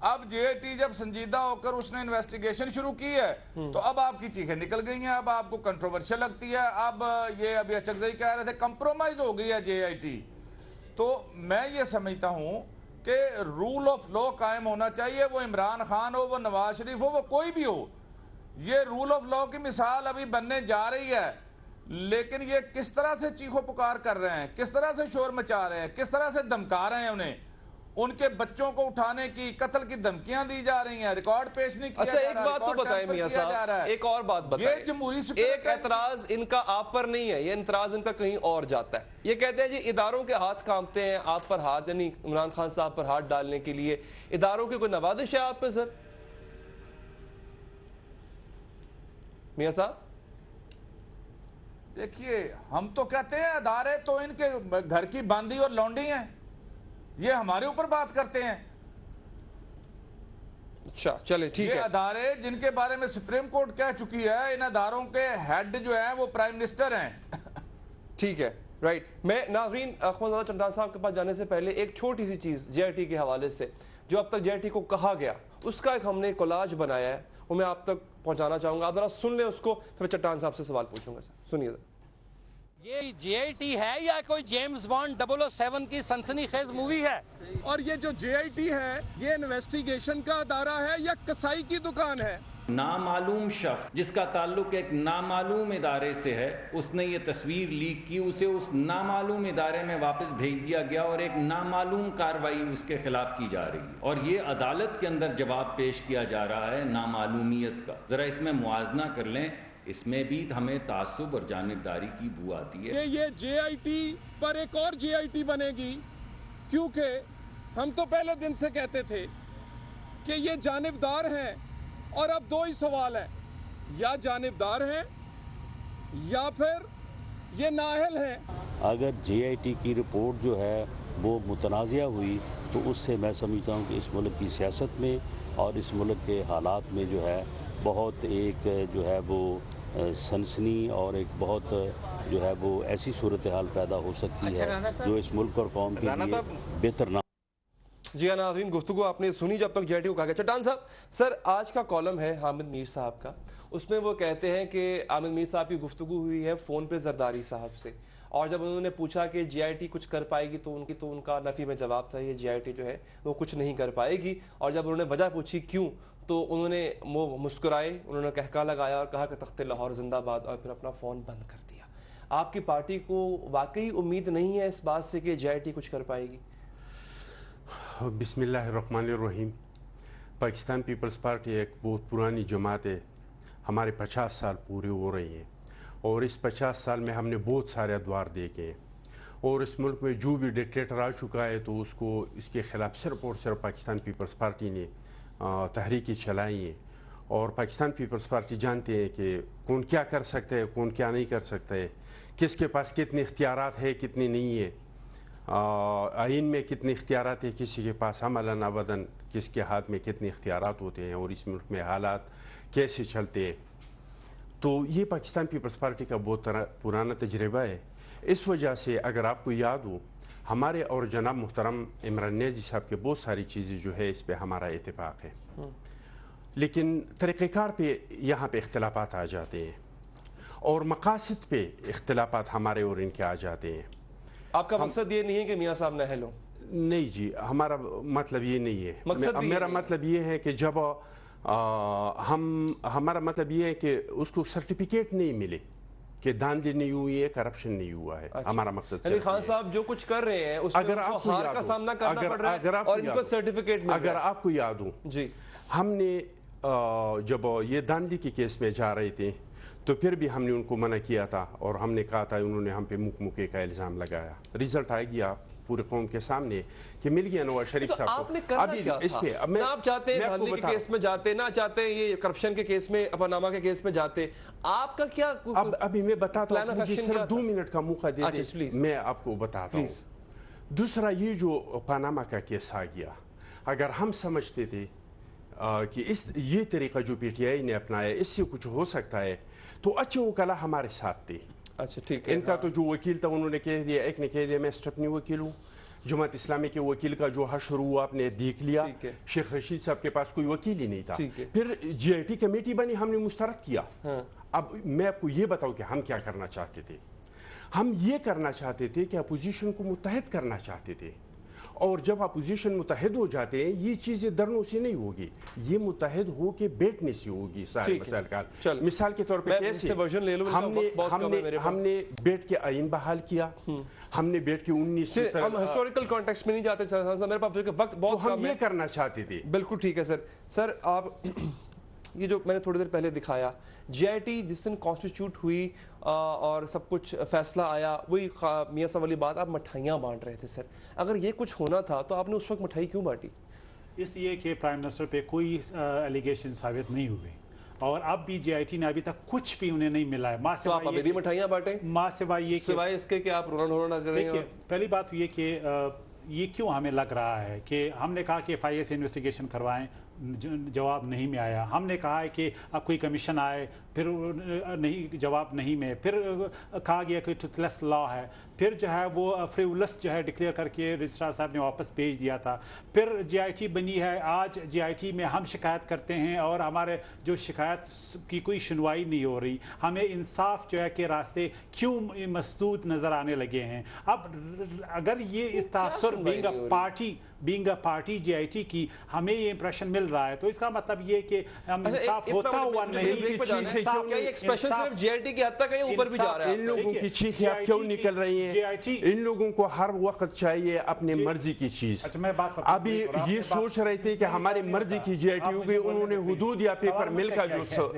अब JIT जब संजीदा होकर उसने इन्वेस्टिगेशन शुरू की है तो अब आपकी चीखें निकल गई हैं, अब आपको कंट्रोवर्शियल लगती है। अब ये अभी अचकज़ई कह रहे थे कंप्रोमाइज हो गई है JIT। तो मैं ये समझता हूं कि रूल ऑफ लॉ कायम होना चाहिए, वो इमरान खान हो, वो नवाज शरीफ हो, वो कोई भी हो। ये रूल ऑफ लॉ की मिसाल अभी बनने जा रही है, लेकिन ये किस तरह से चीखो पुकार कर रहे हैं, किस तरह से शोर मचा रहे हैं, किस तरह से धमका रहे हैं उन्हें, उनके बच्चों को उठाने की, कत्ल की धमकियां दी जा रही हैं, रिकॉर्ड पेश नहीं किया जा रहा। एक बात तो बताएं मियां साहब, एक और बात बताएं। ये जमहूरी एक एतराज इनका आप पर नहीं है, ये एतराज इनका कहीं और जाता है। ये कहते हैं जी इदारों के हाथ कांपते हैं आप पर हाथ, यानी इमरान खान साहब पर हाथ डालने के लिए इदारों की कोई नवाजिश है आप पे? सर मियां साहब देखिए, हम तो कहते हैं अदारे तो इनके घर की बांदी और लौंडी हैं, ये हमारे ऊपर बात करते हैं। अच्छा चले ठीक है। ये अदारे जिनके बारे में सुप्रीम कोर्ट कह चुकी है, इन अदारों के हेड जो है वो प्राइम मिनिस्टर हैं। ठीक है, राइट। मैं नाज़रीन अखमद चट्टान साहब के पास जाने से पहले एक छोटी सी चीज़ JIT के हवाले से जो अब तक JIT को कहा गया उसका एक हमने कोलाज बनाया है, वो मैं आप तक पहुंचाना चाहूंगा। आप जरा सुन लें उसको, फिर चट्टान साहब से सवाल पूछूंगा। सर सुनिए। ये JIT है या कोई जेम्स बॉन्ड 007 की सनसनीखेज मूवी है? और ये जो JIT है ये इन्वेस्टिगेशन का अदारा है या कसाई की दुकान है? नामालूम शख्स जिसका ताल्लुक एक नामालूम इदारे से है, उसने ये तस्वीर लीक की, उसे उस नामालूम इदारे में वापस भेज दिया गया और एक नामालूम कार्रवाई उसके खिलाफ की जा रही है और ये अदालत के अंदर जवाब पेश किया जा रहा है नामालूमियत का। जरा इसमें मुआजना कर लें, इसमें भी हमें तासुब और जानिबदारी की बू आती है। ये JIT पर एक और JIT बनेगी, क्योंकि हम तो पहले दिन से कहते थे कि ये जानिबदार हैं और अब दो ही सवाल है, या जानिबदार हैं या फिर ये नाअहल हैं। अगर JIT की रिपोर्ट जो है वो मुतनाज़िया हुई तो उससे मैं समझता हूँ कि इस मुल्क की सियासत में और इस मुल्क के हालात में जो है बहुत एक जो है वो सनसनी और एक बहुत जो है वो ऐसी सूरत हाल पैदा हो सकती है जो इस मुल्क और कौम के लिए बेहतर ना। जी हाँ नाज़रीन, गुफ्तगू आपने सुनी जब तक JIT को कहा गया। चट्टान साहब, सर आज का कॉलम है हामिद मीर साहब का, उसमें वो कहते हैं कि हामिद मीर साहब की गुफ्तगू हुई है फ़ोन पे जरदारी साहब से اور جب انہوں نے پوچھا کہ جے آئی ٹی کچھ کر پائے گی تو ان کا نفی میں جواب تھا یہ جے آئی ٹی جو ہے وہ کچھ نہیں کر پائے گی. اور جب انہوں نے وجہ پوچھی کیوں تو انہوں نے مسکرائے, انہوں نے کہکا لگایا اور کہا کہ تخت لاہور زندہ باد, اور پھر اپنا فون بند کر دیا. آپ کی پارٹی کو واقعی امید نہیں ہے اس بات سے کہ جے آئی ٹی کچھ کر پائے گی؟ بسم اللہ الرحمن الرحیم. پاکستان پیپلز پارٹی ایک بہت پرانی جماعت ہے. ہمارے 50 سال پورے ہو رہے ہیں اور اس 50 سال میں ہم نے بہت سارے ادوار دیکھے ہیں, اور اس ملک میں جو بھی ڈکٹیٹر آ چکا ہے تو اس کے خلاف صرف اور صرف پاکستان پیپلز پارٹی نے تحریکی چلائی ہیں. اور پاکستان پیپلز پارٹی جانتے ہیں کہ کون کیا کر سکتا ہے, کون کیا نہیں کر سکتا ہے, کس کے پاس کتنے اختیارات ہیں کتنے نہیں ہیں, آئین میں کتنے اختیارات ہیں کسی کے پاس, عملاً ابداً کس کے ہاتھ میں کتنے اختیارات ہوتے ہیں, اور اس ملک میں حالات کیسے چلتے ہیں. تو یہ پاکستان پیپلز پارٹی کا بہت پرانا تجربہ ہے. اس وجہ سے اگر آپ کو یاد ہو ہمارے اور جناب محترم عمران نیازی صاحب کے بہت ساری چیزیں جو ہے اس پہ ہمارا اتفاق ہے, لیکن طریقہ کار پہ یہاں پہ اختلافات آ جاتے ہیں اور مقاصد پہ اختلافات ہمارے اور ان کے آ جاتے ہیں. آپ کا مقصد یہ نہیں ہے کہ میاں صاحب نااہل ہوں؟ نہیں جی, ہمارا مطلب یہ نہیں ہے. میرا مطلب یہ ہے کہ جب ہمارا مطلب یہ ہے کہ اس کو سرٹیفکیٹ نہیں ملے کہ دھاندلی نہیں ہوئی ہے, کرپشن نہیں ہوا ہے. ہمارا مقصد یعنی خان صاحب جو کچھ کر رہے ہیں اس میں ان کو ہار کا سامنا کرنا پڑ رہا ہے اور ان کو سرٹیفکیٹ مل رہا ہے. اگر آپ کو یاد ہو جی, ہم نے جب یہ دھاندلی کے کیس میں جا رہے تھے تو پھر بھی ہم نے ان کو منع کیا تھا اور ہم نے کہا تھا انہوں نے ہم پہ مکے کا الزام لگایا. رزلٹ آئے گیا پورے قوم کے سامنے کہ مل گیا نواز شریف صاحب کو. آپ نے کرنا کیا تھا؟ نہ آپ چاہتے ہیں دھاندلی کے کیس میں جاتے, نہ چاہتے ہیں یہ کرپشن کے کیس میں, پاناما کے کیس میں جاتے, آپ کا کیا؟ ابھی میں بتاتا ہوں, مجھے صرف 2 منٹ کا موقع دے دیں, میں آپ کو بتاتا ہوں. دوسرا, یہ جو پاناما کا کیس آ گیا, اگر ہم سمجھتے تھے کہ یہ طریقہ جو پی ٹی آئی نے اپنایا اس سے کچھ ہو سکتا ہے تو اچھے وکلا ہمارے ساتھ تھے. اچھا ٹھیک ہے. ان کا تو جو وکیل تھا انہوں نے کہہ دیا, ایک نے کہہ دیا میں اسٹپنی وکیل ہوں. جماعت اسلامی کے وکیل کا جو حشر ہوا آپ نے دیکھ لیا. شیخ رشید صاحب کے پاس کوئی وکیل ہی نہیں تھا. پھر جے آئی ٹی کمیٹی بنی, ہم نے مسترد کیا. اب میں آپ کو یہ بتاؤں کہ ہم کیا کرنا چاہتے تھے. ہم یہ کرنا چاہتے تھے کہ اپوزیشن کو متحد کرنا چاہتے تھے, اور جب اپوزیشن متحد ہو جاتے ہیں یہ چیزیں درنوں سے نہیں ہوگی, یہ متحد ہو کے بیٹھنے سے ہوگی سارے مسائل کا. مثال کے طور پہ کیسے ہم نے بیٹھ کے آئین بحال کیا, ہم نے بیٹھ کے 19 ہم ہسٹوریکل کانٹیکسٹ میں نہیں جاتے میرے پاس وقت بہت کم ہے, ہم یہ کرنا چاہتے تھے. بالکل ٹھیک ہے سر. سر آپ یہ جو میں نے تھوڑی دیر پہلے دکھایا, جے آئی ٹی جس دن کانسٹیٹیوٹ ہوئی اور سب کچھ فیصلہ آیا, وہی میاں صاحب والی بات, آپ مٹھائیاں بانٹ رہے تھے. سر اگر یہ کچھ ہونا تھا تو آپ نے اس وقت مٹھائی کیوں بانٹی؟ اس لیے کہ پرائم منسٹر پہ کوئی ایلیگیشن ثابت نہیں ہوئے, اور اب بھی جے آئی ٹی نے ابھی تک کچھ بھی انہیں نہیں ملا ہے. تو آپ ابھی بھی مٹھائیاں بانٹیں؟ ماں سوائے اس کے کہ آپ رونا دھونا کر رہے ہیں. پہلی بات یہ کہ یہ کیوں ہمیں لگ رہا ہے کہ ہم نے کہا کہ ایف آئی اے سے انویسٹیگیشن کروائیں, جواب نہیں میں آیا. ہم نے کہا ہے کہ اب کوئی کمیشن آئے, پھر نہیں, جواب نہیں میں. پھر کہا گیا کہ ٹروتھ لیس لا ہے, پھر جو ہے وہ فریولس جو ہے ڈکلیئر کر کے رجسٹرار صاحب نے واپس بھیج دیا تھا. پھر جے آئی ٹی بنی ہے, آج جے آئی ٹی میں ہم شکایت کرتے ہیں اور ہمارے جو شکایت کی کوئی سنوائی نہیں ہو رہی. ہمیں انصاف جو ہے کہ راستے کیوں مسدود نظر آنے لگے ہیں. اب اگر یہ اس تاثر being a party J I T کی ہمیں یہ امپریشن مل رہا ہے تو اس کا مطلب یہ کہ ہم انصاف ہوتا ہوا نہیں. جے آئی ٹی کی حد تک اوپر بھی جا رہا ہے. ان لوگوں کی چیخیں اب کیوں نکل رہی ہیں؟ ان لوگوں کو ہر وقت چاہیے اپنے مرضی کی چیز. ابھی یہ سوچ رہے تھے کہ ہماری مرضی کی جے آئی ٹی ہوگی, انہوں نے حدود یا پیپر مل کا جو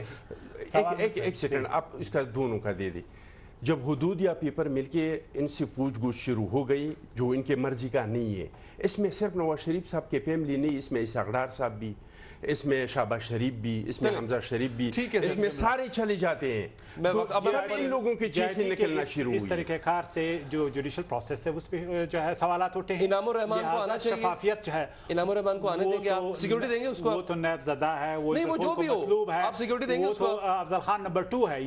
ایک سیکنڈ آپ اس کا دونوں کا دے دی. جب حدود یا پیپر مل کے ان سے پوچھ گچھ شروع ہو گئی جو ان کے مرضی کا نہیں ہے, اس میں صرف نواز شریف صاحب کے فیملی نہیں, اس میں اسحاق صاحب بھی, اس میں شہباز شریف بھی, اس میں حمزہ شریف بھی, اس میں سارے چلے جاتے ہیں. اب ان لوگوں کی چیخیں نکلنا شروع ہوئی. اس طریقہ کار سے جو جوڈیشل پروسیس ہے اس پہ جو ہے سوالات اٹھے ہیں. انعام الرحمان کو آنا چاہیے, شفافیت جو ہے انعام الرحمان کو آنے دیں گے, آپ سیکیورٹی دیں گے اس کو؟ وہ تو نیب زدہ ہے, وہ جو بھی ہو آپ سیکیورٹی دیں گے اس کو. افضل خان نمبر 2 ہے,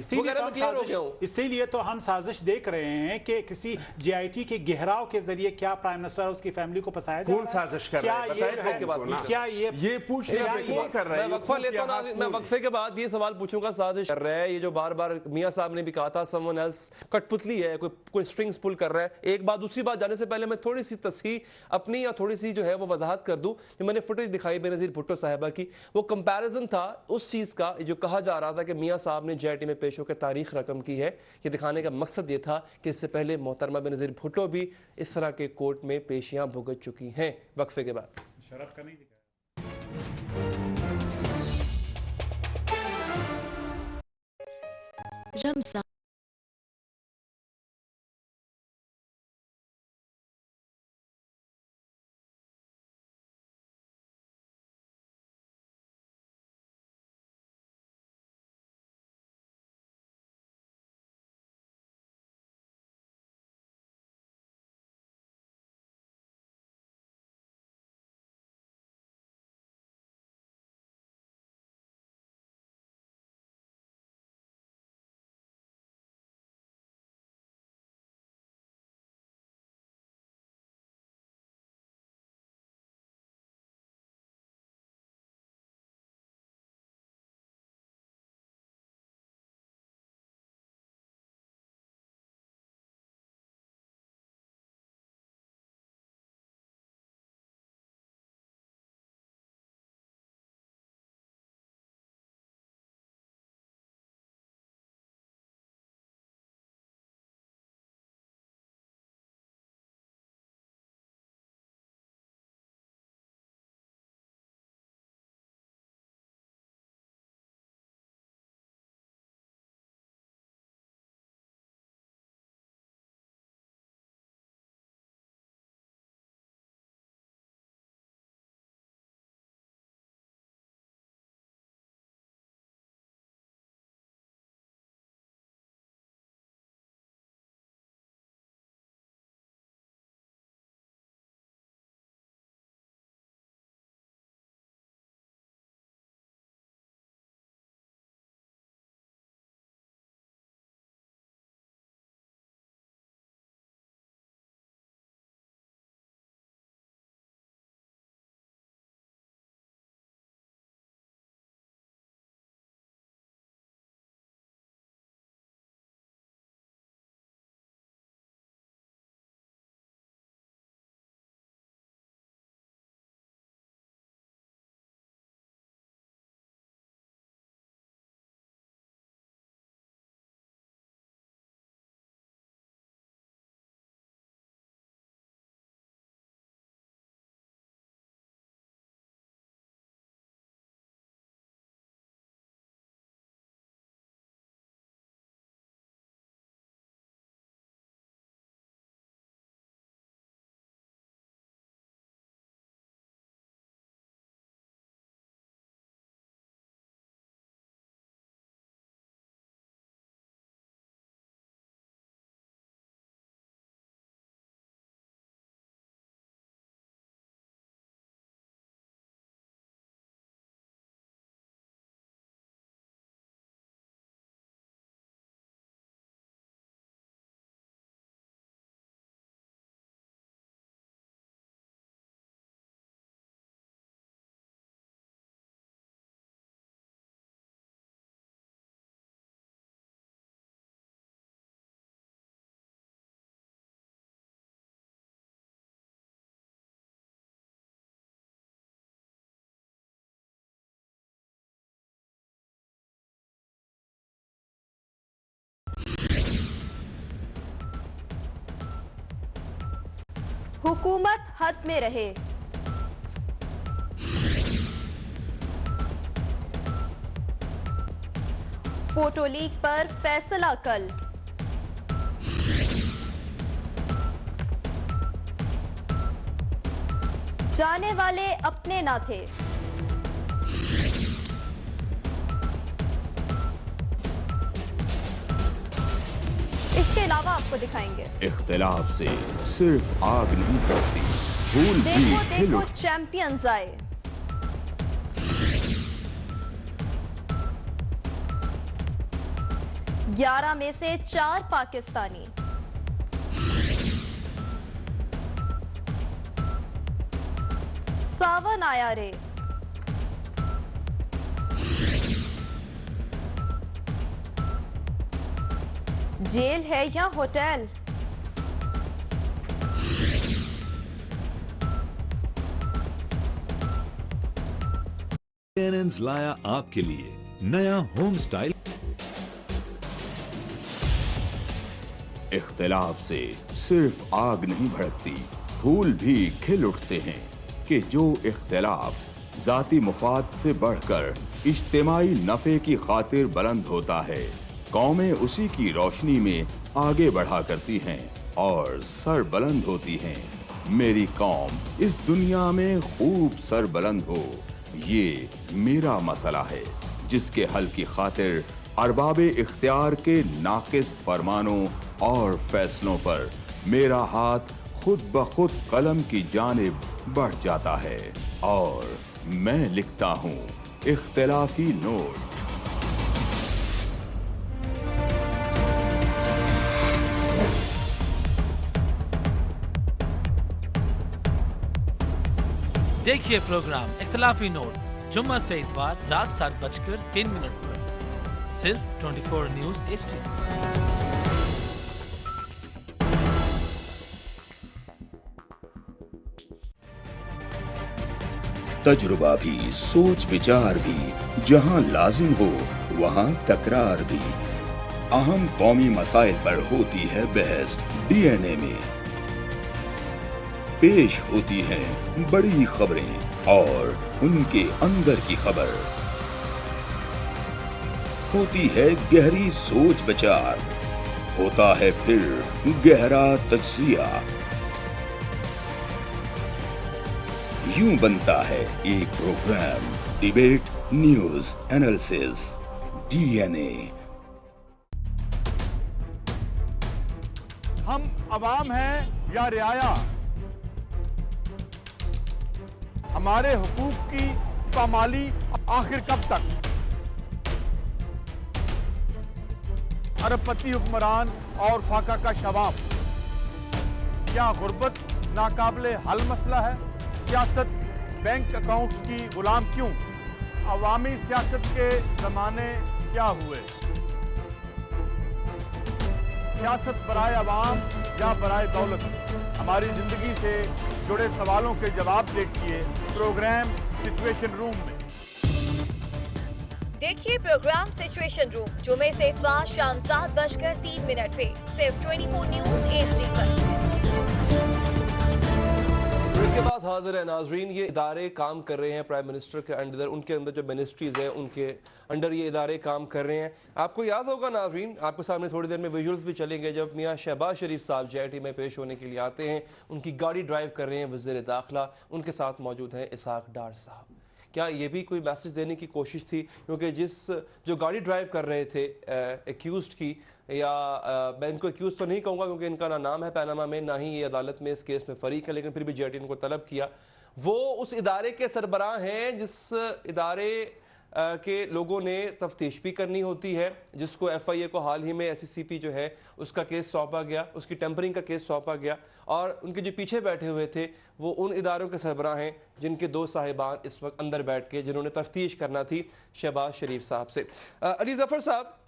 اسی لیے تو ہم سازش دیکھ رہے ہیں کہ کسی جے آئی ٹی کے گہراؤ کے ذریعے کیا پرائم منسٹر اور اس کی فیملی کو پھنسایا جائے. کون سازش کر رہا ہے؟ کیا یہ پوچھنے मैं वक्फा लेता हूँ, मैं वक्फे के बाद ये सवाल पूछूंगा, साजिश कर रहा है ये जो बार बार मियां साहब ने भी कहा था, समवन एल्स कठपुतली है, कोई स्ट्रिंग्स पुल कर रहा है। एक बात, दूसरी बात जाने से पहले मैं थोड़ी सी तस्हीह अपनी या थोड़ी सी जो है वो वजाहत कर दूं। जो मैंने फुटेज दिखाई बेनज़ीर भुट्टो साहिबा की, वो कंपैरिजन था उस चीज़ का जो कहा जा रहा था कि मियां साहब ने JIT में पेश होकर तारीख रकम की है। ये दिखाने का मकसद ये था कि इससे पहले मोहतरमा बेनज़ीर भुट्टो भी इस तरह के कोर्ट में पेशियां भुगत चुकी हैं वक्फे के बाद। शरफ का नहीं दिखाया। रमज़ान हुकूमत हद में रहे। फोटो लीक पर फैसला कल। जाने वाले अपने ना थे। इसके अलावा आपको दिखाएंगे, इख्तिलाफ से सिर्फ आग नहीं बढ़ती, भूल भी देखो हिल देखो उठ- चैंपियंस आए। ग्यारह में से 4 पाकिस्तानी। सावन आया रे। जेल है या होटल? CNN लाया आपके लिए नया होम स्टाइल। इख्तिलाफ से सिर्फ आग नहीं भड़कती, फूल भी खिल उठते हैं कि जो इख्तिलाफ जाती मुफाद से बढ़कर इज्तिमाई नफ़े की खातिर बुलंद होता है, कौमें उसी की रोशनी में आगे बढ़ा करती हैं और सर बुलंद होती हैं। मेरी कौम इस दुनिया में खूब सर बुलंद हो, ये मेरा मसला है जिसके हल की खातिर अरबाबे इख्तियार के नाकिस फरमानों और फैसलों पर मेरा हाथ खुद ब खुद कलम की जानिब बढ़ जाता है और मैं लिखता हूँ इख्तिलाफी नोट। देखिए प्रोग्राम इख्तिलाफी नोट जुम्मा से इतवार रात 7:03 पर सिर्फ 24 न्यूज़ HD। तजुर्बा भी, सोच विचार भी, जहां लाजिम हो वहां तकरार भी। अहम कौमी मसाइल पर होती है बहस DNA में। पेश होती हैं बड़ी खबरें और उनके अंदर की खबर। होती है गहरी सोच विचार, होता है फिर गहरा तज्जिया। यूं बनता है एक program debate news analysis DNA। हम अवाम हैं या रियाया, हमारे हुकूक की पामाली आखिर कब तक? अरबपति हुक्मरान और फाका का शबाब, क्या गुर्बत नाकाबिले हल मसला है? सियासत बैंक अकाउंट्स की गुलाम क्यों? अवामी सियासत के जमाने क्या हुए? सियासत बराए अवाम या बराए दौलत? हमारी जिंदगी से जुड़े सवालों के जवाब देखिए प्रोग्राम सिचुएशन रूम में। देखिए प्रोग्राम सिचुएशन रूम जुमे से इतवार शाम 7:03 पे सिर्फ 24 न्यूज़ HD पर। इसके बाद हाजिर है नाजरीन, ये इदारे काम कर रहे हैं प्राइम मिनिस्टर के अंडर, उनके अंदर जो मिनिस्ट्रीज हैं उनके अंडर ये इदारे काम कर रहे हैं। आपको याद होगा नाजरीन, आपके सामने थोड़ी देर में विजुअल्स भी चलेंगे जब मियां शहबाज शरीफ साहब JIT में पेश होने के लिए आते हैं। उनकी गाड़ी ड्राइव कर रहे हैं वज़ीर दाखिला, उनके साथ मौजूद हैं इसहाक डार साहब। क्या ये भी कोई मैसेज देने की कोशिश थी? क्योंकि जो गाड़ी ड्राइव कर रहे थे एक्यूज्ड की, या मैं इनको एक्यूज तो नहीं कहूँगा क्योंकि इनका ना नाम है पैनामा में, ना ही ये अदालत में इस केस में फरीक है, लेकिन फिर भी JIT इनको तलब किया। वो उस इदारे के सरबराह हैं जिस इदारे के लोगों ने तफ्तीश भी करनी होती है, जिसको FIA को हाल ही में SCCP जो है उसका केस सौंपा गया, उसकी टेम्परिंग का केस सौंपा गया, और उनके जो पीछे बैठे हुए थे वो उन इदारों के सरबराह हैं जिनके दो साहिबान इस वक्त अंदर बैठ के जिन्होंने तफ्तीश करना थी शहबाज शरीफ साहब से। अली ज़फ़र साहब,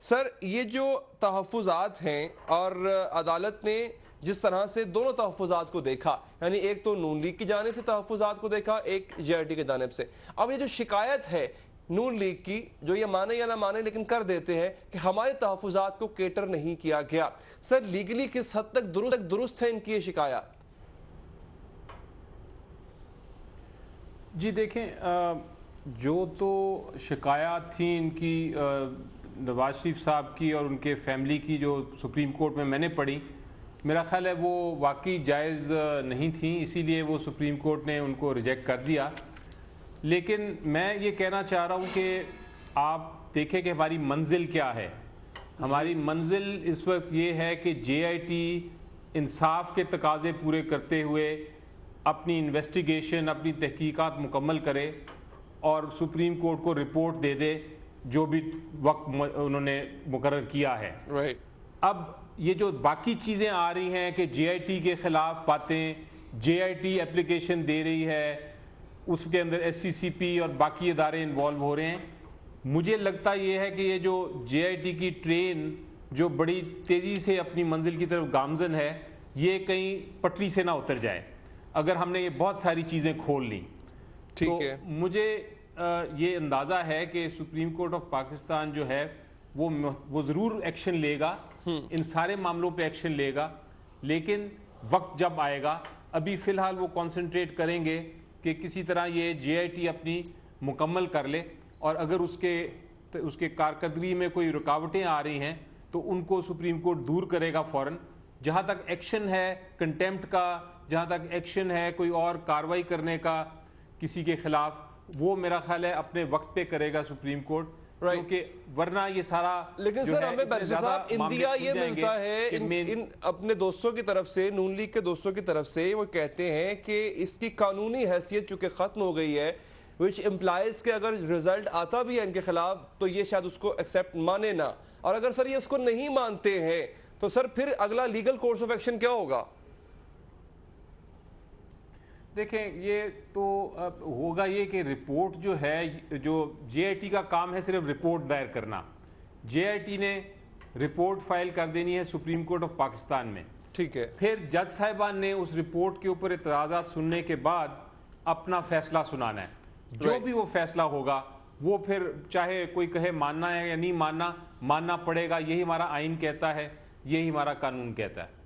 सर ये जो तहफ़्फ़ुज़ात हैं और अदालत ने जिस तरह से दोनों तहफ़्फ़ुज़ात को देखा, यानी एक तो नून लीग की जानिब से तहफ़्फ़ुज़ात को देखा, एक JIT की जानिब से, अब ये जो शिकायत है नून लीग की, जो ये माने या ना माने लेकिन कर देते हैं कि हमारे तहफ़्फ़ुज़ात को केटर नहीं किया गया, सर लीगली किस हद तक दुरुस्त है इनकी ये शिकायत? जी देखें, जो तो शिकायत थी इनकी नवाज शरीफ साहब की और उनके फैमिली की, जो सुप्रीम कोर्ट में मैंने पढ़ी, मेरा ख्याल है वो वाकई जायज़ नहीं थी, इसीलिए वो सुप्रीम कोर्ट ने उनको रिजेक्ट कर दिया। लेकिन मैं ये कहना चाह रहा हूँ कि आप देखें कि हमारी मंजिल क्या है। हमारी मंजिल इस वक्त ये है कि JIT इंसाफ के तकाजे पूरे करते हुए अपनी इन्वेस्टिगेशन, अपनी तहकीकात मुकम्मल करे और सुप्रीम कोर्ट को रिपोर्ट दे दे जो भी वक्त उन्होंने मुकर्रर किया है। राइट। अब ये जो बाकी चीज़ें आ रही हैं कि JIT के ख़िलाफ़ बातें, JIT एप्लीकेशन दे रही है, उसके अंदर SCCP और बाकी इदारे इन्वॉल्व हो रहे हैं, मुझे लगता ये है कि ये जो JIT की ट्रेन جو بڑی تیزی سے اپنی منزل کی طرف گامزن ہے یہ کہیں پٹری سے نہ اتر جائے اگر ہم نے یہ بہت ساری چیزیں کھول لیں. تو مجھے یہ اندازہ ہے کہ سپریم کورٹ آف پاکستان جو ہے وہ ضرور ایکشن لے گا, ان سارے معاملوں پہ ایکشن لے گا, لیکن وقت جب آئے گا ابھی فی الحال وہ کانسنٹریٹ کریں گے کہ کسی طرح یہ JIT اپنی مکمل کر لے, اور اگر اس کے کارکردگی میں کوئی رکاوٹیں آ رہی ہیں تو ان کو سپریم کورٹ دور کرے گا فوراً. جہاں تک ایکشن ہے کنٹیمپٹ کا, جہاں تک ایکشن ہے کوئی اور کاروائی کرنے کا کسی کے خلاف, وہ میرا خیال ہے اپنے وقت پہ کرے گا سپریم کورٹ, کیونکہ ورنہ یہ سارا. لیکن سر ہمیں بیرسٹر صاحب اندیا یہ ملتا ہے ان اپنے دوستوں کی طرف سے, نون لیگ کے دوستوں کی طرف سے, وہ کہتے ہیں کہ اس کی قانونی حیثیت چونکہ ختم ہو گئی ہے, which implies کہ اگر رزلٹ آتا بھی ہے ان کے خلاف تو یہ شاید اس کو ایکسیپٹ مانے نہ, اور اگر سر یہ اس کو نہیں مانتے ہیں تو سر پھر اگلا لیگل کورس آف ایکشن کیا ہوگا؟ دیکھیں یہ تو ہوگا یہ کہ رپورٹ جو ہے, جو JIT کا کام ہے صرف رپورٹ دائر کرنا, JIT نے رپورٹ فائل کر دینی ہے سپریم کورٹ آف پاکستان میں, ٹھیک ہے, پھر جج صاحبان نے اس رپورٹ کے اوپر اعتراضات سننے کے بعد اپنا فیصلہ سنانا ہے. جو بھی وہ فیصلہ ہوگا وہ پھر چاہے کوئی کہے ماننا ہے یا نہیں ماننا پڑے گا, یہی ہمارا آئین کہتا ہے, یہی ہمارا قانون کہتا ہے.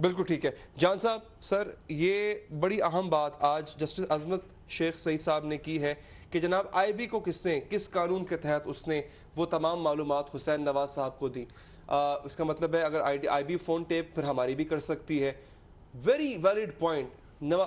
بالکل ٹھیک ہے. جان صاحب, سر یہ بڑی اہم بات آج جسٹس عظمت شیخ سعید صاحب نے کی ہے کہ جناب IB کو کس قانون کے تحت اس نے وہ تمام معلومات حسین نواز صاحب کو دی. اس کا مطلب ہے اگر IB فون ٹیپ پھر ہماری بھی کر سکتی ہے. Very valid point.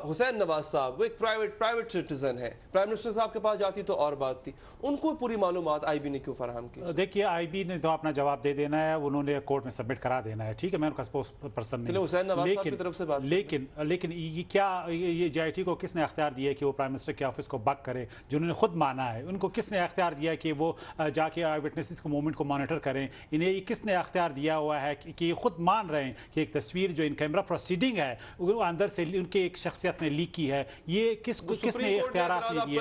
Hussain Nawaz صاحب وہ ایک پرائیویٹ سٹیزن ہے, پرائم منسٹر صاحب کے پاس جاتی تو اور بات تھی, ان کو پوری معلومات IB نے کیوں فراہم کی؟ دیکھیے IB نے تو اپنا جواب دے دینا ہے, انہوں نے کورٹ میں سبمٹ کرا دینا ہے, ٹھیک ہے, میں ان کا سپوز پرسن نہیں, حسین نواز صاحب کی طرف سے بات, لیکن یہ کیا یہ JIT کو کس نے اختیار دیا ہے کہ وہ پرائم منسٹر کے آفس کو بک کرے, جنہوں نے خود مانا ہے, ان کو کس نے اختیار دیا ہے کہ وہ جا کے آئی وٹنسز کے موومنٹ کو مانیٹر کریں, انہیں یہ کس نے اختیار دیا ہوا ہے کہ یہ خود مان رہے ہیں کہ ایک تصویر جو ان کیمرہ پروسیڈنگ ہے وہ اندر سے ان کے ایک شخصیت نے لیک کی ہے, یہ کس نے اختیارات نے دیے؟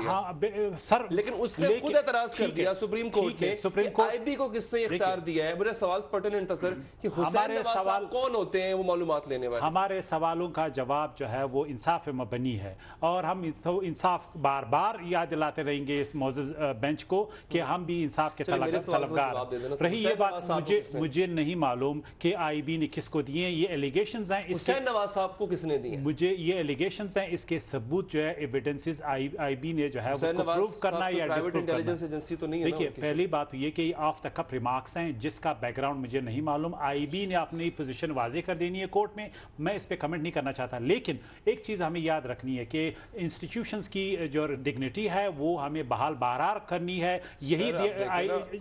ہاں سر, لیکن اس نے خود اعتراض کر دیا سپریم کورٹ نے کہ IB کو کس نے اختیار دیا ہے. میرا سوال پرٹیننٹ تھا سر کہ حسین نواز صاحب کون ہوتے ہیں وہ معلومات لینے والے؟ ہمارے سوالوں کا جواب جو ہے وہ انصاف مبنی ہے, اور ہم انصاف بار بار یاد دلاتے رہیں گے اس معزز بینچ کو کہ ہم بھی انصاف کے طلبگار. رہی یہ بات, مجھے نہیں معلوم کہ IB نے کس کو دیے یہ ایلیگیشنز ہیں. حسین نواز صاحب کو کس نے دیے؟ مجھے یہ ایلیگیشنز ہیں, اس کے ثبوت جو ہے ایویڈنسز IB نے جو ہے اس کو پروف کرنا یا ڈسپروف کرنا. دیکھیے پہلی بات یہ کہ آف دا کپ ریمارکس ہیں جس کا بیک گراؤنڈ مجھے نہیں معلوم. IB نے اپنی پوزیشن واضح کر دینی ہے کورٹ میں, میں اس پہ کمنٹ نہیں کرنا چاہتا, لیکن ایک چیز ہمیں یاد رکھنی ہے کہ انسٹیٹیوشنز کی جو ڈگنیٹی ہے وہ ہمیں بحال بہرار کرنی ہے. یہی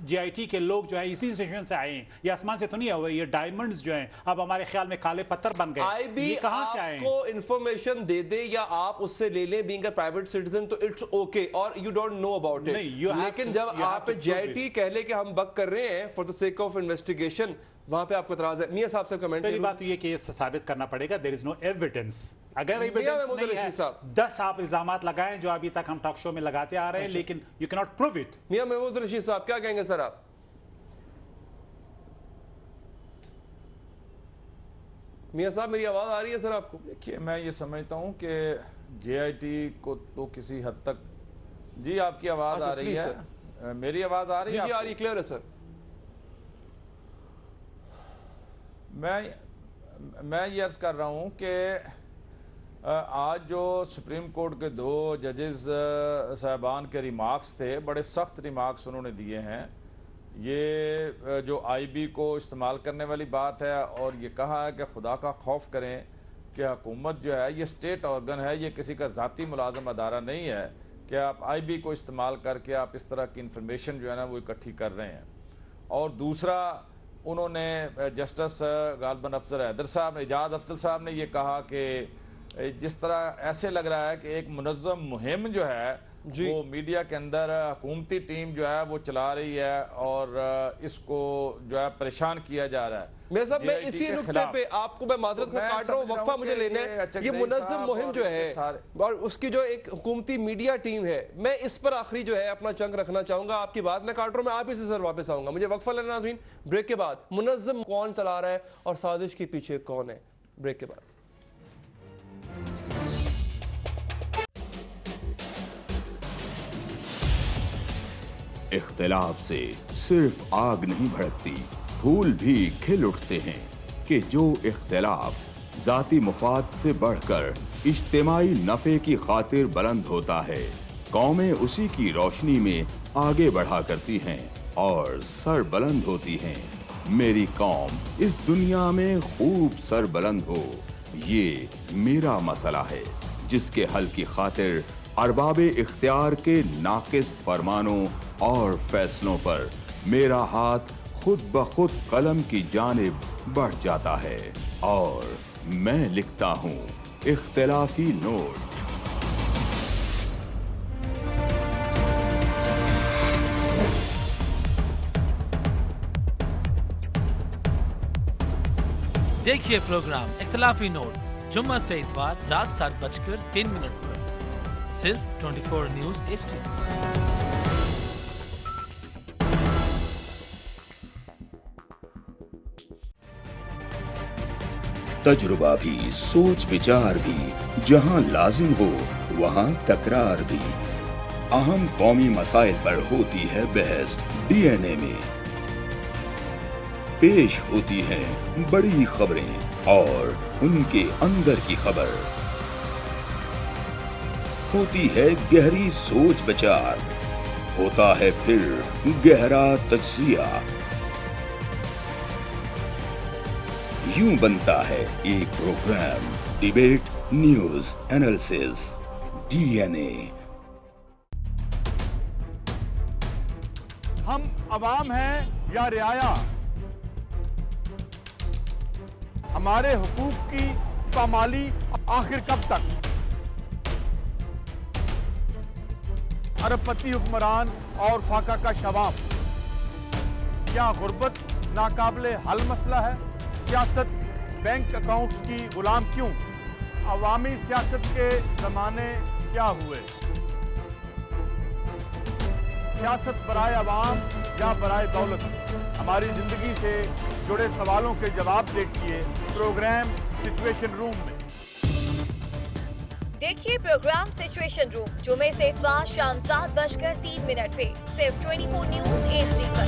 JIT کے لوگ جو ہے اسی انسٹیٹیوشن سے آئے ہیں, یہ آسمان سے تو نہیں ہوئے, یہ ڈائمنڈز جو ہیں اب ہمارے خیال میں کالے پتھر بن گئے. IB کہاں سے آئے ہیں؟ کو انفارمیشن دے دے یا آپ اس سے لے لیں بینگ اے پرائیویٹ سٹیزن تو اٹس اوکے, اور you don't know about it. لیکن جب آپ JIT کہہ لے کہ ہم بک کر رہے ہیں for the sake of investigation, وہاں پہ آپ کو اعتراض ہے. میاں صاحب سے کمنٹ. پہلی بات یہ کہ یہ ثابت کرنا پڑے گا, دیر از نو ایویڈنس. اگر ایویڈنس نہیں ہے 10 آپ الزامات لگائیں جو ابھی تک ہم ٹاک شو میں لگاتے آ رہے ہیں, لیکن یو کینٹ پروو اٹ. میاں محمود رشید صاحب کیا کہیں گے سر آپ؟ میاں صاحب میری آواز آ رہی ہے سر آپ کو؟ دیکھیے میں یہ سمجھتا ہوں کہ JIT کو تو کسی حد تک, جی آپ کی آواز آ رہی ہے, میری آواز آ رہی ہے؟ جی آ رہی, کلیئر ہے سر. میں یہ عرض کر رہا ہوں کہ آج جو سپریم کورٹ کے 2 ججز صاحبان کے ریمارکس تھے, بڑے سخت ریمارکس انہوں نے دیے ہیں. یہ جو IB کو استعمال کرنے والی بات ہے, اور یہ کہا ہے کہ خدا کا خوف کریں کہ حکومت جو ہے یہ اسٹیٹ آرگن ہے, یہ کسی کا ذاتی ملازم ادارہ نہیں ہے کہ آپ IB کو استعمال کر کے آپ اس طرح کی انفارمیشن جو ہے نا وہ اکٹھی کر رہے ہیں. اور دوسرا انہوں نے جسٹس غالباً افضل حیدر صاحب نے, اعجاز افضل صاحب نے یہ کہا کہ जिस तरह ऐसे लग रहा है कि एक मुनज़्ज़म मुहिम जो है वो मीडिया के अंदर हुकूमती टीम जो है वो चला रही है और इसको जो है परेशान किया जा रहा है। मेरे साहब, मैं इसी नुक्ते पे आपको मैं माजरत का काट रहा हूँ, वक्फा मुझे लेना है। ये मुनज़्ज़म मुहिम जो है और उसकी जो एक हुकूमती मीडिया टीम है, मैं इस पर आखिरी जो है अपना चंक रखना चाहूंगा। आपकी बात मैं काट रहा हूँ, मैं आप ही से सर वापस आऊंगा। मुझे वक्फा लेना नाज़रीन, ब्रेक के बाद मुनज़्ज़म कौन चला रहा है और साजिश के पीछे कौन है, ब्रेक के बाद। इख्तिलाफ से सिर्फ आग नहीं भड़कती, फूल भी खिल उठते हैं कि जो इख्तिलाफ ज़ाती मुफाद से बढ़कर इज्तिमाई नफ़े की खातिर बुलंद होता है, कौमें उसी की रोशनी में आगे बढ़ा करती हैं और सर बुलंद होती हैं। मेरी कौम इस दुनिया में खूब सर बुलंद हो, ये मेरा मसला है जिसके हल की खातिर अरबाबे इख्तियार के नाकिस फरमानों और फैसलों पर मेरा हाथ खुद ब खुद कलम की जानिब बढ़ जाता है और मैं लिखता हूँ इख्तिलाफी नोट। देखिए प्रोग्राम इख्तिलाफी नोट जुम्मा से इतवार रात 7:03 पर सिर्फ 24 न्यूज़ HD। तजुर्बा भी, सोच विचार भी, जहां लाजिम हो वहां तकरार भी। अहम कौमी मसाइल पर होती है बहस DNA में। पेश होती हैं बड़ी खबरें और उनके अंदर की खबर। होती है गहरी सोच विचार, होता है फिर गहरा तज्जिया। यूं बनता है एक program debate news analysis DNA। हम अवाम हैं या रियाया, हमारे हुकूक की पामाली आखिर कब तक? अरबपति हुक्मरान और फाका का शबाब, क्या गुर्बत नाकाबिले हल मसला है? सियासत बैंक अकाउंट्स की गुलाम क्यों? अवामी सियासत के जमाने क्या हुए? सियासत बराए अवाम या बराए दौलत? हमारी जिंदगी से जुड़े सवालों के जवाब देखिए प्रोग्राम सिचुएशन रूम में। देखिए प्रोग्राम सिचुएशन रूम जुमे से इतवार शाम 7:03 पे सिर्फ 24 न्यूज़ HD पर।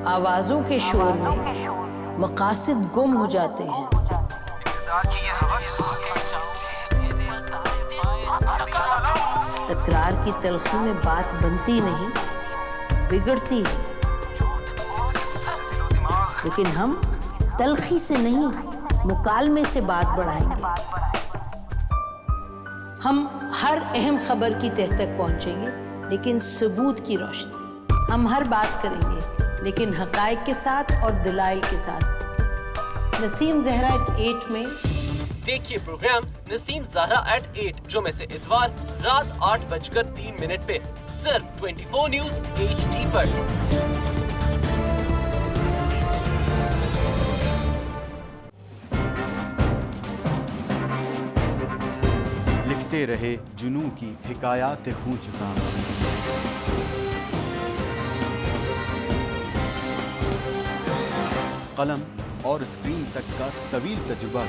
आवाजों के शोर में मकासद गुम हो जाते हैं। तकरार की तलखी में बात बनती नहीं, बिगड़ती है। लेकिन हम तलखी से नहीं, मुकालमे से बात बढ़ाएंगे। हम हर अहम खबर की तह तक पहुंचेंगे, लेकिन सबूत की रोशनी। हम हर बात करेंगे, लेकिन हकायक के साथ और दलाइल के साथ। नसीम ज़हरा 8 में देखिए प्रोग्राम नसीम ज़हरा 8 जुमे से इतवार रात 8:03 पे सिर्फ 24 न्यूज़ HD पर। लिखते रहे जुनू की हिकायात खूं चुका, कलम और स्क्रीन तक का तवील तजुर्बा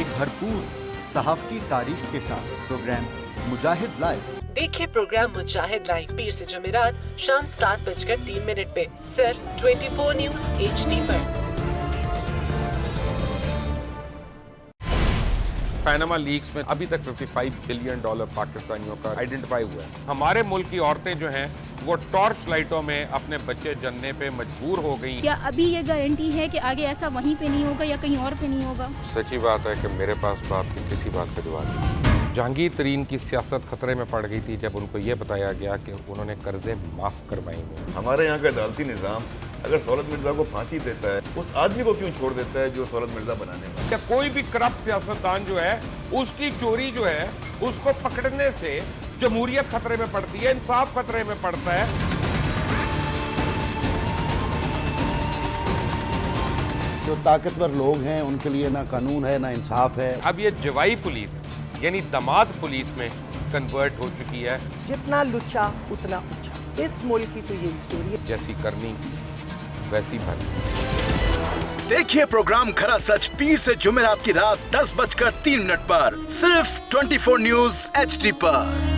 एक भरपूर सहाफती तारीख के साथ प्रोग्राम मुजाहिद लाइव। देखिए प्रोग्राम मुजाहिद लाइव पीर से जुमेरात शाम 7:03 पे सिर्फ 24 न्यूज़ HD पर। पैनामा लीक्स में अभी तक $55 बिलियन पाकिस्तानियों का आइडेंटिफाई हुआ है। हमारे मुल्क की औरतें जो हैं वो टॉर्च लाइटों में अपने बच्चे जनने पे मजबूर हो गई। क्या अभी ये गारंटी है कि आगे ऐसा वहीं पे नहीं होगा या कहीं और पे नहीं होगा? सच्ची बात है कि मेरे पास बाप की किसी बात का जवाब नहीं। जहांगीर तरीन की सियासत खतरे में पड़ गई थी जब उनको ये बताया गया कि उन्होंने कर्जे माफ़ करवाएंगे। हमारे यहाँ का अदालती निज़ाम अगर सौलत मिर्ज़ा को फांसी देता है, उस आदमी को क्यों छोड़ देता है जो सौलत मिर्ज़ा बनाने वाला? क्या कोई भी करप्ट सियासतदान जो है उसकी चोरी जो है उसको पकड़ने से जमहूरियत खतरे में पड़ती है, इंसाफ खतरे में पड़ता है। जो ताकतवर लोग हैं उनके लिए ना कानून है ना इंसाफ है। अब ये जवाई पुलिस यानी दामाद पुलिस में कन्वर्ट हो चुकी है। जितना लुच्चा उतना ऊंचा, इस मुल्क की तो ये स्टोरी है। जैसी करनी वैसी भरनी। देखिए प्रोग्राम खरा सच पीर से जुमेरात की रात 10:03 पर सिर्फ 24 न्यूज HD पर।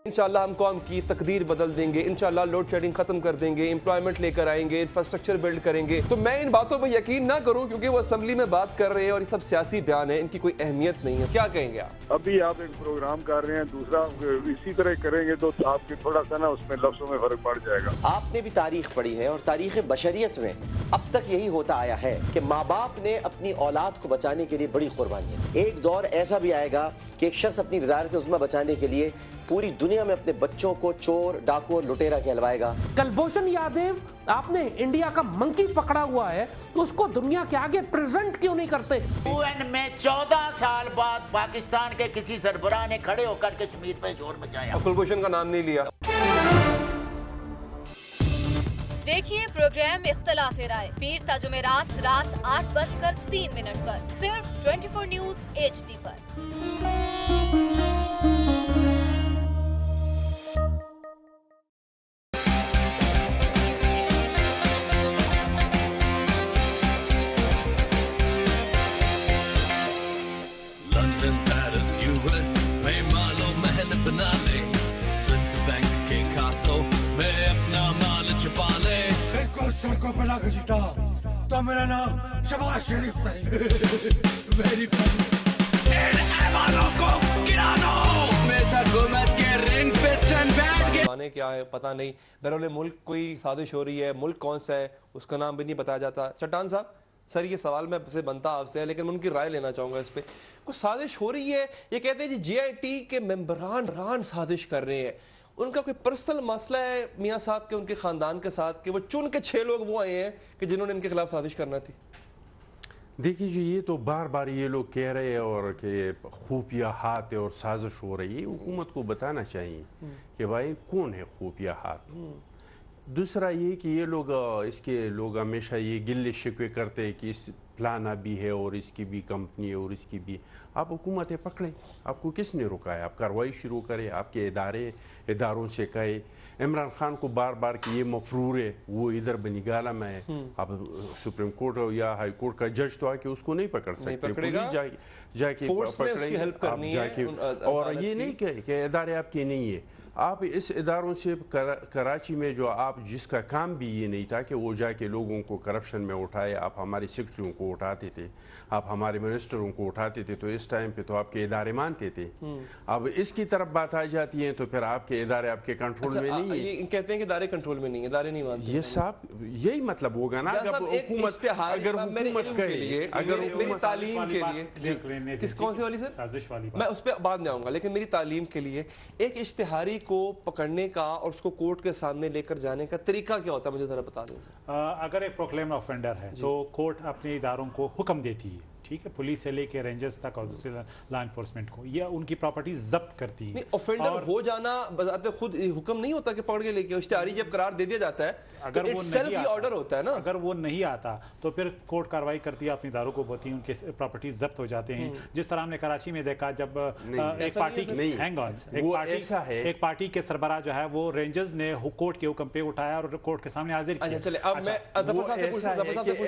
इंशाल्लाह हम कौम की तकदीर बदल देंगे, इंशाल्लाह लोड शेडिंग खत्म कर देंगे, एम्प्लॉयमेंट लेकर आएंगे, इंफ्रास्ट्रक्चर बिल्ड करेंगे। तो मैं इन बातों पर यकीन ना करूं क्योंकि वो असेंबली में बात कर रहे हैं और ये सब सियासी बयान है, इनकी कोई अहमियत नहीं है। क्या कहेंगे आप? अभी आप एक प्रोग्राम कर रहे हैं, दूसरा इसी तरह करेंगे तो आपके थोड़ा सा ना उसमें लफ्जों में फर्क पड़ जाएगा। आपने भी तारीख पढ़ी है और तारीख बशरियत में अब तक यही होता आया है कि माँ बाप ने अपनी औलाद को बचाने के लिए बड़ी कुर्बानियां। एक दौर ऐसा भी आएगा कि एक शख्स अपनी वजारत उज़्मा बचाने के लिए पूरी दुनिया में अपने बच्चों को चोर, डाकू और लुटेरा कहलवाएगा। कुलभूषण यादव, आपने इंडिया का मंकी पकड़ा हुआ है तो उसको दुनिया के आगे प्रेजेंट क्यों नहीं करते? UN में 14 साल बाद पाकिस्तान के किसी सरबराह ने खड़े होकर कश्मीर पे जोर मचाया। कुलभूषण का नाम नहीं लिया। देखिए प्रोग्राम इख्तिलाफ राय पीर ता जुमेरात रात 8:03 पर सिर्फ 24 न्यूज HD पर। सड़कों पे लाके सीटा तो मेरा नाम शबाज शरीफ नहीं। Very funny. क्या है पता नहीं, बैरुल मुल्क कोई साजिश हो रही है, मुल्क कौन सा है उसका नाम भी नहीं बताया जाता। चट्टान साहब, सर ये सवाल मैं से बनता आपसे है लेकिन मैं उनकी राय लेना चाहूँगा इस पर। कुछ साजिश हो रही है, ये कहते हैं जी JIT के मेंबरान साजिश कर रहे हैं, उनका कोई पर्सनल मसला है मियाँ साहब के उनके ख़ानदान के साथ कि वो चुन के 6 लोग वो आए हैं कि जिन्होंने इनके खिलाफ साजिश करना थी। देखिए जी, ये तो बार बार ये लोग कह रहे हैं और कि खुफिया हाथ और साजिश हो रही है। हुकूमत को बताना चाहिए कि भाई कौन है खुफिया हाथ। दूसरा ये कि ये लोग हमेशा ये गिल्ले शिकवे करते हैं कि इस फलाना भी है और इसकी भी कंपनी है और इसकी भी। आप हुकूमतें पकड़ें, आपको किसने रोका है? आप कार्रवाई शुरू करें, आपके इदारों से कहे। इमरान खान को बार बार कि ये मफरूर है, वो इधर बनिगाला में है। आप सुप्रीम कोर्ट या हाई कोर्ट का जज तो आके उसको नहीं पकड़ सकते, पुलिस जाके पकड़ेंगे। और ये नहीं कि इदारे आपके नहीं है। आप इस इदारों से कराची में जो आप जिसका काम भी ये नहीं था कि वो जाके लोगों को करप्शन में उठाए, आप हमारे सेक्रेटरियों को उठाते थे, आप हमारे मिनिस्टरों को उठाते थे, तो इस टाइम पे तो आपके इदारे मानते थे। अब इसकी तरफ बात आ जाती है तो फिर आपके इदारे आपके कंट्रोल में नहीं है। ये कहते हैं कि इदारे कंट्रोल में नहीं है, इदारे नहीं मानते। ये साहब यही मतलब होगा ना। अगर हुकूमत कहे, अगर मेरी तालीम के लिए किस कौन सी वाली सर साजिश वाली मैं उस पर बाद में आऊंगा, लेकिन मेरी तालीम के लिए एक इश्तिहारी को पकड़ने का और उसको कोर्ट के सामने लेकर जाने का तरीका क्या होता है, मुझे जरा बता दें सर। अगर एक प्रोक्लेम्ड ऑफेंडर है तो कोर्ट अपने इदारों को हुक्म देती है, ठीक है, पुलिस से लेके रेंजर्स तक और लॉ एनफोर्समेंट को, ये उनकी प्रॉपर्टी जब्त करती है। ऑफेंडर हो जाना बजाते खुद हुक्म नहीं होता कि पकड़ के लेके, इश्तिहारी जब करार दे दिया जाता है अगर तो वो सेल्फ ही ऑर्डर होता है ना। अगर वो नहीं आता तो फिर कोर्ट कार्रवाई करती है, अपने इदारों को बोलती है, उनके प्रॉपर्टी जब्त हो जाते हैं। जिस तरह हमने कराची में देखा जब एक पार्टी के सरबराह जो है वो रेंजर्स ने कोर्ट के हुक्म पे उठाया और कोर्ट के सामने हाजिर किया। चले अब मैं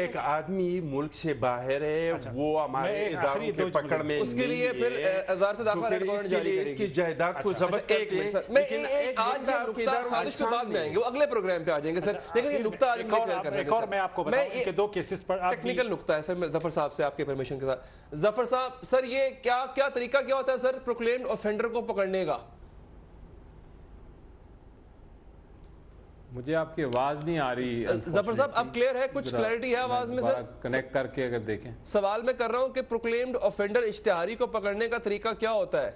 एक आदमी मुल्क से बाहर है, वो हमारे इदारों के पकड़ में उसके लिए फिर वज़ारत दाखिला रेड वारंट जारी करेगी, इसकी जायदाद को जब्त करते हैं। मैं आज ये नुक्ता साजिश के बाद में आएंगे, वो अगले प्रोग्राम पे आ जाएंगे सर, लेकिन ये नुक्ता आज मैं शेयर करने एक और मैं आपको बताऊं कि 2 केसेस पर टेक्निकल नुक्ता है सर, मैं जफर साहब से आपके परमिशन के साथ। जफर साहब सर, ये क्या तरीका क्या होता है सर प्रोक्लेम्ड ऑफेंडर को पकड़ने का? مجھے آپ کی آواز نہیں آ رہی ظفر صاحب اب کلیئر ہے, کچھ کلیئرٹی ہے آواز میں سر؟ کنیکٹ کر کے اگر دیکھیں. سوال میں کر رہا ہوں کہ پروکلیمڈ آفینڈر اشتہاری کو پکڑنے کا طریقہ کیا ہوتا ہے؟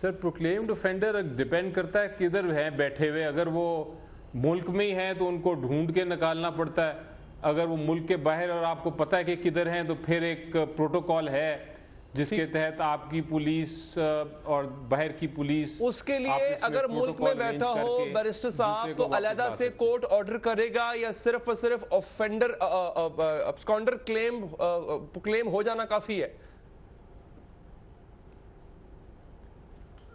سر پروکلیمڈ آفینڈر ڈیپینڈ کرتا ہے کدھر ہیں بیٹھے ہوئے. اگر وہ ملک میں ہی ہیں تو ان کو ڈھونڈ کے نکالنا پڑتا ہے. اگر وہ ملک کے باہر اور آپ کو پتہ ہے کہ کدھر ہیں تو پھر ایک پروٹوکول ہے جس کے تحت آپ کی پولیس اور باہر کی پولیس اس کے لیے اگر ملک میں بیٹھا ہو بیرسٹر صاحب تو علیحدہ سے کورٹ آرڈر کرے گا یا صرف اور صرف آفینڈر ابسکانڈر کلیم ہو جانا کافی ہے؟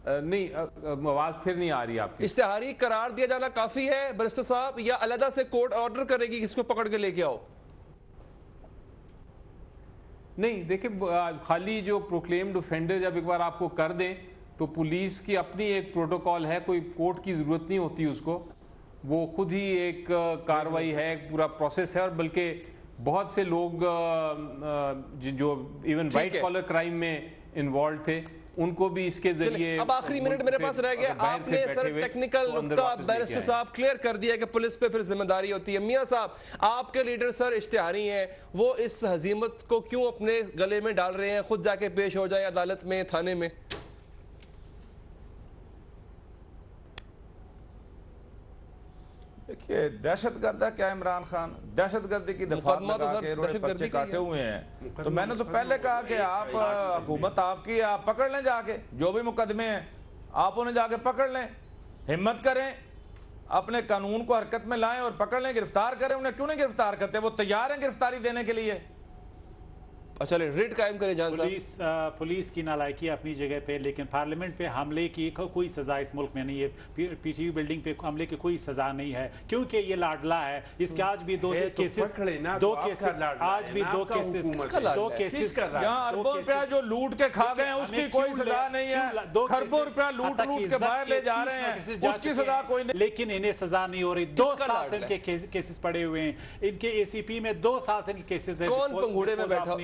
نہیں آواز پھر نہیں آ رہی آپ کی. اشتہاری قرار دیا جانا کافی ہے بیرسٹر صاحب یا علیحدہ سے کورٹ آرڈر کرے گی کس کو پکڑ کے لے کے آؤ؟ نہیں دیکھیں خالی جو پروکلیمڈ اوفینڈر جب ایک بار آپ کو کر دیں تو پولیس کی اپنی ایک پروٹوکول ہے, کوئی کورٹ کی ضرورت نہیں ہوتی اس کو, وہ خود ہی ایک کاروائی ہے, ایک پورا پروسیس ہے. اور بلکہ بہت سے لوگ جو ایون وائٹ کالر کرائم میں انوالوڈ تھے ان کو بھی اس کے ذریعے. اب آخری منٹ میرے پاس رہ گیا, آپ نے سر ٹیکنیکل نقطہ بیرسٹر صاحب کلیئر کر دیا کہ پولیس پہ پھر ذمہ داری ہوتی ہے. میاں صاحب آپ کے لیڈر سر اشتہاری ہیں, وہ اس ہزیمت کو کیوں اپنے گلے میں ڈال رہے ہیں؟ خود جا کے پیش ہو جائے عدالت میں, تھانے میں. دیکھیے دہشت گرد ہے کیا عمران خان؟ دہشت گردی کی دفعات لگا کے انہوں نے پرچے کاٹے ہوئے ہیں. تو میں نے تو پہلے کہا کہ آپ حکومت آپ کی, آپ پکڑ لیں جا کے جو بھی مقدمے ہیں, آپ انہیں جا کے پکڑ لیں, ہمت کریں, اپنے قانون کو حرکت میں لائیں اور پکڑ لیں, گرفتار کریں. انہیں کیوں نہیں گرفتار کرتے؟ وہ تیار ہیں گرفتاری دینے کے لیے. چلے ریٹ قائم کریں جان صاحب. پولیس کی نالائکی اپنی جگہ پہ, لیکن پارلیمنٹ پہ حملے کی کوئی سزا اس ملک میں نہیں ہے. پی ٹی وی بلڈنگ پہ حملے کی کوئی سزا نہیں ہے کیونکہ یہ لاڈلا ہے. اس کے آج بھی دو کیسز یہاں اربوں روپیہ جو لوٹ کے کھا گئے ہیں اس کی کوئی سزا نہیں ہے. خربوں روپیہ لوٹ کے باہر لے جا رہے ہیں, اس کی سزا کوئی نہیں. لیکن انہیں سزا نہیں ہو رہی. 2 سال سے ان کے کیسز پڑے ہوئے ہیں. ان کے اے سی پی میں 2 سال سے ان کے کیسز ہیں. کون پنگوڑے میں بیٹھا